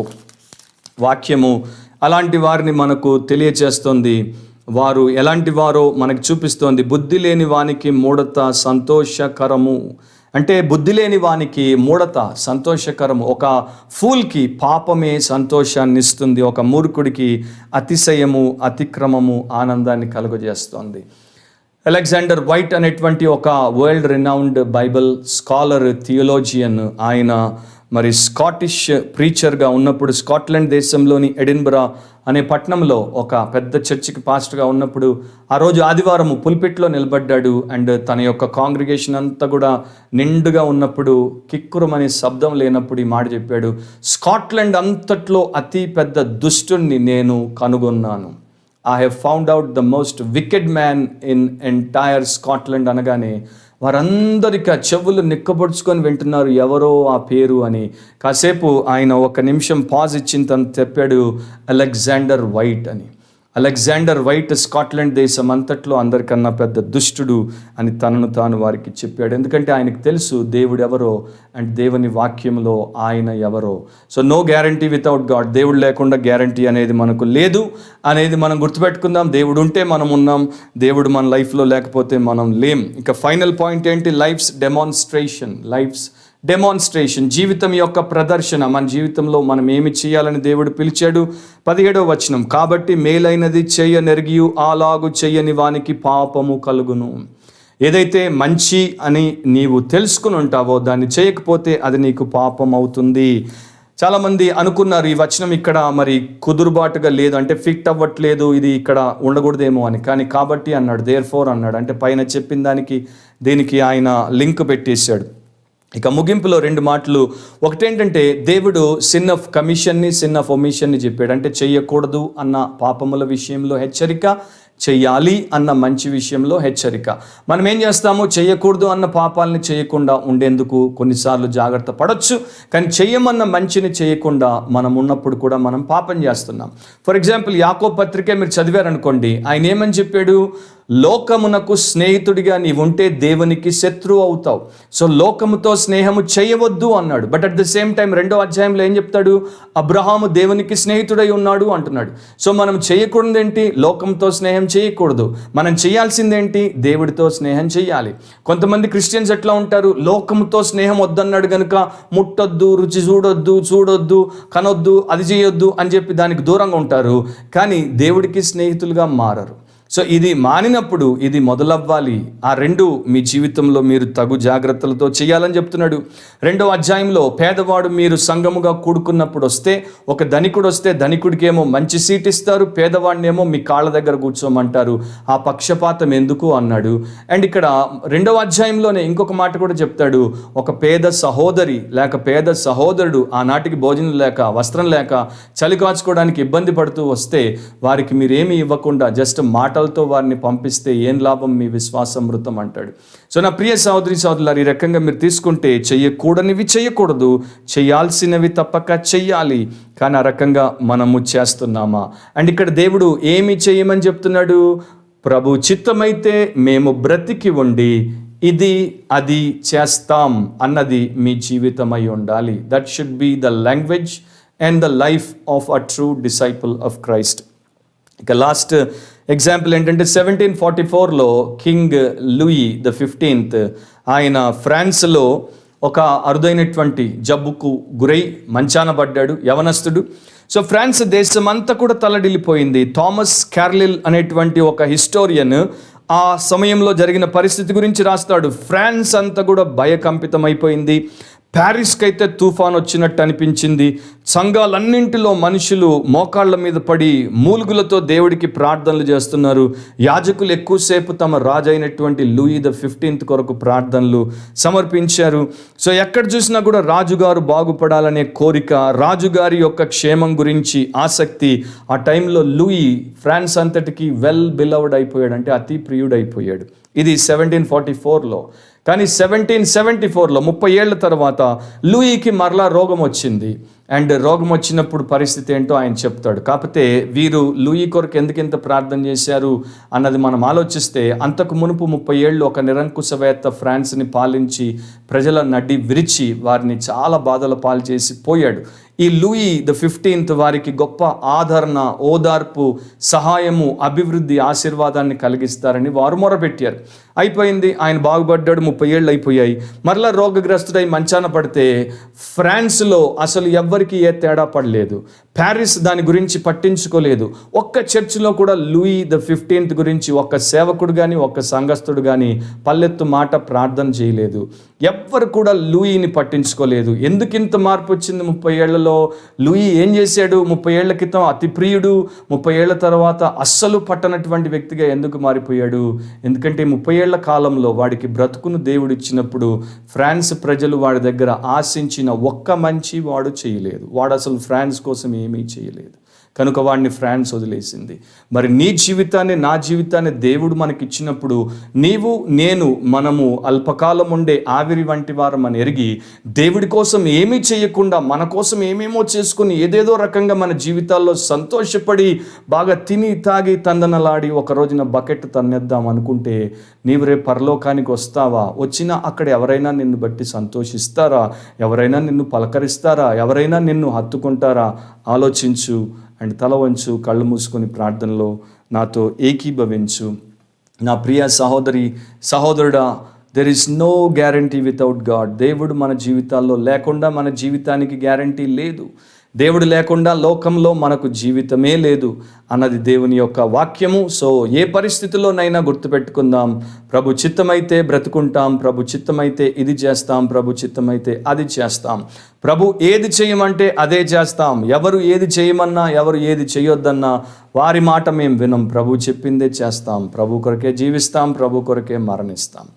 వాక్యము అలాంటి వారిని మనకు తెలియచేస్తుంది. వారు ఎలాంటి వారో మనకు చూపిస్తోంది. బుద్ధి లేని వానికి మూఢత సంతోషకరము. అంటే బుద్ధి లేని వానికి మూఢత సంతోషకరము. ఒక ఫూల్కి పాపమే సంతోషాన్ని ఇస్తుంది, ఒక మూర్ఖుడికి అతిశయము, అతిక్రమము ఆనందాన్ని కలుగజేస్తోంది. అలెగ్జాండర్ వైట్ అనేటువంటి ఒక world renowned Bible scholar, theologian, ఆయన మరి స్కాటిష్ ప్రీచర్గా ఉన్నప్పుడు స్కాట్లాండ్ దేశంలోని ఎడిన్బరా అనే పట్టణంలో ఒక పెద్ద చర్చికి పాస్టర్గా ఉన్నప్పుడు ఆ రోజు ఆదివారం పుల్పిట్లో నిలబడ్డాడు. అండ్ తన యొక్క కాంగ్రిగేషన్ అంతా కూడా నిండుగా ఉన్నప్పుడు, కిక్కురమనే శబ్దం లేనప్పుడు ఈ మాట చెప్పాడు, స్కాట్లాండ్ అంతట్లో అతి పెద్ద దుష్టుణ్ణి నేను కనుగొన్నాను. I have found out the most wicked man in entire Scotland అనగానే వారందరికీ చెవులు నిక్కబొడుచుకొని వింటున్నారు, ఎవరో ఆ పేరు అని. కాసేపు ఆయన ఒక నిమిషం పాజ్ ఇచ్చిన తను చెప్పాడు, అలెగ్జాండర్ వైట్ అని. అలెగ్జాండర్ వైట్ స్కాట్లాండ్ దేశం అంతట్లో అందరికన్నా పెద్ద దుష్టుడు అని తనను తాను వారికి చెప్పాడు. ఎందుకంటే ఆయనకు తెలుసు దేవుడు ఎవరో అండ్ దేవుని వాక్యంలో ఆయన ఎవరో. So no guarantee without God. దేవుడు లేకుండా గ్యారంటీ అనేది మనకు లేదు అనేది మనం గుర్తుపెట్టుకుందాం. దేవుడు ఉంటే మనం ఉన్నాం, దేవుడు మన లైఫ్లో లేకపోతే మనం లేం. ఇక ఫైనల్ పాయింట్ ఏంటి? లైఫ్స్ డెమాన్స్ట్రేషన్, జీవితం యొక్క ప్రదర్శన. మన జీవితంలో మనం ఏమి చేయాలని దేవుడు పిలిచాడు. 17వ వచనం, కాబట్టి మేలైనది చెయ్యనెరిగియు అలాగు చెయ్యని వానికి పాపము కలుగును. ఏదైతే మంచి అని నీవు తెలుసుకుని ఉంటావో దాన్ని చేయకపోతే అది నీకు పాపం అవుతుంది. చాలామంది అనుకున్నారు ఈ వచనం ఇక్కడ మరి కుదురుబాటుగా లేదు, అంటే ఫిట్ అవ్వట్లేదు, ఇది ఇక్కడ ఉండకూడదేమో అని. కానీ కాబట్టి అన్నాడు, దేర్ఫోర్ అన్నాడు. అంటే పైన చెప్పిన దానికి దీనికి ఆయన లింక్ పెట్టేశాడు. ఇక ముగింపులో 2 మాటలు. ఒకటేంటంటే దేవుడు సిన్ ఆఫ్ కమిషన్ని, సిన్ ఆఫ్ ఒమిషన్ని చెప్పాడు. అంటే చెయ్యకూడదు అన్న పాపముల విషయంలో హెచ్చరిక, చెయ్యాలి అన్న మంచి విషయంలో హెచ్చరిక. మనం ఏం చేస్తాము? చేయకూడదు అన్న పాపాలని చేయకుండా ఉండేందుకు కొన్నిసార్లు జాగ్రత్త పడవచ్చు, కానీ చెయ్యమన్న మంచిని చేయకుండా మనం ఉన్నప్పుడు కూడా మనం పాపం చేస్తున్నాం. ఫర్ ఎగ్జాంపుల్ యాకోబు పత్రికే మీరు చదివారనుకోండి, ఆయన ఏమని చెప్పాడు? లోకమునకు స్నేహితుడిగా నీవుంటే దేవునికి శత్రువు అవుతావు. సో లోకముతో స్నేహము చేయవద్దు అన్నాడు. But at the same time 2వ అధ్యాయంలో ఏం చెప్తాడు? అబ్రహాము దేవునికి స్నేహితుడై ఉన్నాడు అంటున్నాడు. సో మనం చేయకూడదేంటి? లోకంతో స్నేహం చేయకూడదు. మనం చేయాల్సిందేంటి? దేవుడితో స్నేహం చేయాలి. కొంతమంది క్రిస్టియన్స్ ఎట్లా ఉంటారు? లోకంతో స్నేహం వద్దన్నాడు కనుక ముట్టొద్దు, రుచి చూడొద్దు, కనొద్దు, అది చేయొద్దు అని చెప్పి దానికి దూరంగా ఉంటారు. కానీ దేవుడికి స్నేహితులుగా మారరు. సో ఇది మానినప్పుడు ఇది మొదలవ్వాలి. ఆ 2 మీ జీవితంలో మీరు తగు జాగ్రత్తలతో చేయాలని చెప్తున్నాడు. 2వ అధ్యాయంలో పేదవాడు మీరు సంఘముగా కూడుకున్నప్పుడు వస్తే, ఒక ధనికుడు వస్తే ధనికుడికేమో మంచి సీట్ ఇస్తారు, పేదవాడినేమో మీ కాళ్ళ దగ్గర కూర్చోమంటారు. ఆ పక్షపాతం ఎందుకు అన్నాడు. అండ్ ఇక్కడ 2వ అధ్యాయంలోనే ఇంకొక మాట కూడా చెప్తాడు. ఒక పేద సహోదరి లేక పేద సహోదరుడు ఆనాటికి భోజనం లేక, వస్త్రం లేక, చలి కాచుకోవడానికి ఇబ్బంది పడుతూ వస్తే వారికి మీరేమీ ఇవ్వకుండా జస్ట్ మాటలతో వారిని పంపిస్తే ఏం లాభం? మీ విశ్వాసం మృతం అంటాడు. సో నా ప్రియ సహోదరి సహోదరులారా, ఈ రకంగా మీరు తీసుకుంటే చేయకూడనివి చేయకూడదు, చేయాల్సినవి తప్పక చెయ్యాలి. కానీ ఆ రకంగా మనము చేస్తున్నామా? అండ్ ఇక్కడ దేవుడు ఏమి చేయమని చెప్తున్నాడు? ప్రభు చిత్తమైతే మేము బ్రతికి ఉండి ఇది అది చేస్తాం అన్నది మీ జీవితమై ఉండాలి. That should be the language and the life of a true disciple of Christ. ఇక లాస్ట్ ఎగ్జాంపుల్ ఏంటంటే 1744లో కింగ్ లూయి ద 15th ఆయన ఫ్రాన్స్లో ఒక అరుదైనటువంటి జబ్బుకు గురై మంచాన పడ్డాడు, యవనస్తుడు. సో ఫ్రాన్స్ దేశం అంతా కూడా తల్లడిల్లిపోయింది. థామస్ క్యార్లిల్ అనేటువంటి ఒక హిస్టోరియన్ ఆ సమయంలో జరిగిన పరిస్థితి గురించి రాస్తాడు. ఫ్రాన్స్ అంతా కూడా భయకంపితమైపోయింది. ప్యారిస్కి అయితే తుఫాన్ వచ్చినట్టు అనిపించింది. సంఘాలన్నింటిలో మనుషులు మోకాళ్ళ మీద పడి మూలుగులతో దేవుడికి ప్రార్థనలు చేస్తున్నారు. యాజకులు ఎక్కువసేపు తమ రాజు అయినటువంటి లూయి ద 15th కొరకు ప్రార్థనలు సమర్పించారు. సో ఎక్కడ చూసినా కూడా రాజుగారు బాగుపడాలనే కోరిక, రాజుగారి యొక్క క్షేమం గురించి ఆసక్తి. ఆ టైంలో లూయి ఫ్రాన్స్ అంతటికి వెల్ బిలవ్డ్ అయిపోయాడు, అంటే అతి ప్రియుడైపోయాడు. ఇది 1744లో. కానీ 1774లో 30 ఏళ్ల తర్వాత లూయికి మరలా రోగం వచ్చింది. అండ్ రోగం వచ్చినప్పుడు పరిస్థితి ఏంటో ఆయన చెప్తాడు. కాకపోతే వీరు లూయి కొరకు ఎందుకింత ప్రార్థన చేశారు అన్నది మనం ఆలోచిస్తే, అంతకు మునుపు 30 ఏళ్ళు ఒక నిరంకుశవేత్త ఫ్రాన్స్ని పాలించి ప్రజల నడ్డి విరిచి వారిని చాలా బాధల పాలు చేసి పోయాడు. ఈ లూయి ద 15th వారికి గొప్ప ఆదరణ, ఓదార్పు, సహాయము, అభివృద్ధి, ఆశీర్వాదాన్ని కలిగిస్తారని వారు మొరపెట్టారు. అయిపోయింది, ఆయన బాగుపడ్డాడు, 30 ఏళ్ళు అయిపోయాయి. మరలా రోగగ్రస్తుడై మంచాన పడితే ఫ్రాన్స్లో అసలు ఎవ్వరికి ఏ తేడా పడలేదు. ప్యారిస్ దాని గురించి పట్టించుకోలేదు. ఒక్క చర్చిలో కూడా లూయి ద 15th గురించి ఒక్క సేవకుడు కానీ ఒక్క సంఘస్థుడు కానీ పల్లెత్తు మాట ప్రార్థన చేయలేదు. ఎవ్వరు కూడా లూయిని పట్టించుకోలేదు. ఎందుకింత మార్పు వచ్చింది 30 ఏళ్లలో? లూయి ఏం చేశాడు? 30 ఏళ్ల క్రితం అతి ప్రియుడు, 30 ఏళ్ల తర్వాత అస్సలు పట్టనటువంటి వ్యక్తిగా ఎందుకు మారిపోయాడు? ఎందుకంటే 30 ఏళ్ల కాలంలో వాడికి బ్రతుకును దేవుడు ఇచ్చినప్పుడు ఫ్రాన్స్ ప్రజలు వాడి దగ్గర ఆశించిన ఒక్క మంచి వాడు చేయలేదు. వాడు అసలు ఫ్రాన్స్ కోసం ఏమీ చేయలేదు. కనుక వాడిని ఫ్రాన్స్ వదిలేసింది. మరి నీ జీవితాన్ని, నా జీవితాన్ని దేవుడు మనకిచ్చినప్పుడు నీవు నేను మనము అల్పకాలం ఉండే ఆవిరి వంటి వారం అని ఎరిగి దేవుడి కోసం ఏమీ చేయకుండా మన కోసం ఏమేమో చేసుకుని ఏదేదో రకంగా మన జీవితాల్లో సంతోషపడి బాగా తిని తాగి తందనలాడి ఒక రోజున బకెట్ తన్నేద్దాం అనుకుంటే నీవు రేపు పరలోకానికి వస్తావా? వచ్చినా అక్కడ ఎవరైనా నిన్ను బట్టి సంతోషిస్తారా? ఎవరైనా నిన్ను పలకరిస్తారా? ఎవరైనా నిన్ను హత్తుకుంటారా? ఆలోచించు. అండ్ తల వంచు, కళ్ళు మూసుకొని ప్రార్థనలో నాతో ఏకీభవించు. నా ప్రియ సహోదరి సహోదరుడా, there is no guarantee without God. దేవుడు మన జీవితాల్లో లేకుండా మన జీవితానికి గ్యారంటీ లేదు. దేవుడు లేకుండా లోకంలో మనకు జీవితమే లేదు అన్నది దేవుని యొక్క వాక్యము. సో ఏ పరిస్థితుల్లోనైనా గుర్తుపెట్టుకుందాం, ప్రభు చిత్తమైతే బ్రతుకుంటాం, ప్రభు చిత్తమైతే ఇది చేస్తాం, ప్రభు చిత్తమైతే అది చేస్తాం. ప్రభు ఏది చేయమంటే అదే చేస్తాం. ఎవరు ఏది చేయమన్నా, ఎవరు ఏది చేయొద్దన్నా వారి మాట మేము వినం. ప్రభు చెప్పిందే చేస్తాం. ప్రభు కొరకే జీవిస్తాం, ప్రభు కొరకే మరణిస్తాం.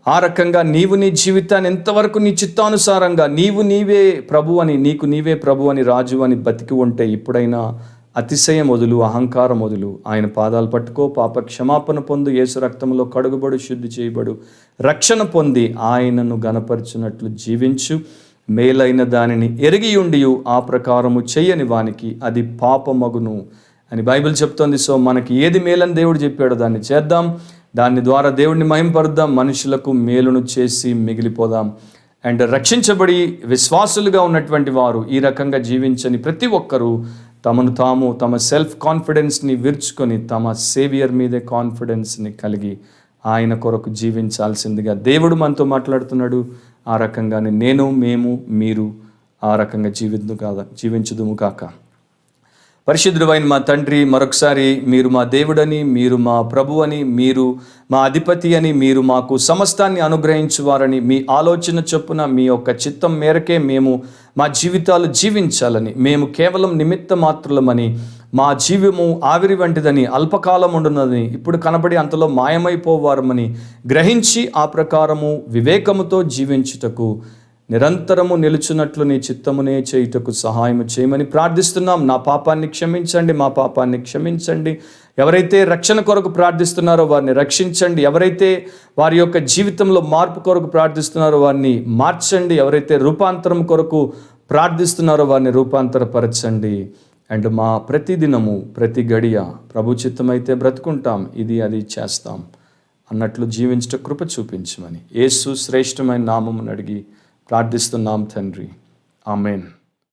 ఆ రకంగా నీవు నీ జీవితాన్ని ఎంతవరకు నీ చిత్తానుసారంగా నీవే ప్రభు అని, నీకు నీవే ప్రభు అని, రాజు అని బతికి ఉంటే ఇప్పుడైనా అతిశయం వదులు, అహంకారం వదులు. ఆయన పాదాలు పట్టుకో, పాప క్షమాపణ పొందు, యేసు రక్తంలో కడుగుబడు, శుద్ధి చేయబడు, రక్షణ పొంది ఆయనను గణపరచునట్లు జీవించు. మేలైన దానిని ఎరిగి ఉండి ఆ ప్రకారము చెయ్యని వానికి అది పాపమగును అని బైబిల్ చెప్తోంది. సో మనకి ఏది మేలని దేవుడు చెప్పాడో దాన్ని చేద్దాం, దాని ద్వారా దేవుడిని మహింపరుద్దాం, మనుషులకు మేలును చేసి మిగిలిపోదాం. అండ్ రక్షించబడి విశ్వాసులుగా ఉన్నటువంటి వారు ఈ రకంగా జీవించని ప్రతి ఒక్కరూ తమను తాము తమ సెల్ఫ్ కాన్ఫిడెన్స్ని విరుచుకొని తమ సేవియర్ మీదే కాన్ఫిడెన్స్ని కలిగి ఆయన కొరకు జీవించాల్సిందిగా దేవుడు మనతో మాట్లాడుతున్నాడు. ఆ రకంగానే మేము మీరు ఆ రకంగా జీవించుదుము కాక. పరిశుద్ధుడైన మా తండ్రి, మరొకసారి మీరు మా దేవుడని, మీరు మా ప్రభు అని, మీరు మా అధిపతి అని, మీరు మాకు సమస్తాన్ని అనుగ్రహించువారని, మీ ఆలోచన చొప్పున మీ యొక్క చిత్తం మేరకే మేము మా జీవితాలు జీవించాలని, మేము కేవలం నిమిత్త మాత్రులమని, మా జీవము ఆవిరి వంటిదని, అల్పకాలం ఉండునదని, ఇప్పుడు కనబడి అంతలో మాయమైపోవారమని గ్రహించి ఆ ప్రకారము వివేకముతో జీవించుటకు నిరంతరము నిలుచున్నట్లు నీ చిత్తమునే చేయుటకు సహాయం చేయమని ప్రార్థిస్తున్నాం. నా పాపాన్ని క్షమించండి, మా పాపాన్ని క్షమించండి. ఎవరైతే రక్షణ కొరకు ప్రార్థిస్తున్నారో వారిని రక్షించండి. ఎవరైతే వారి యొక్క జీవితంలో మార్పు కొరకు ప్రార్థిస్తున్నారో వారిని మార్చండి. ఎవరైతే రూపాంతరం కొరకు ప్రార్థిస్తున్నారో వారిని రూపాంతరపరచండి. అండ్ మా ప్రతిదినము ప్రతి గడియ ప్రభు చిత్తమైతే బ్రతుకుంటాం, ఇది అది చేస్తాం అన్నట్లు జీవించట కృప చూపించమని యేసు శ్రేష్టమైన నామమును అడిగి ప్రార్థిస్తున్నాం తండ్రి. ఆమేన్.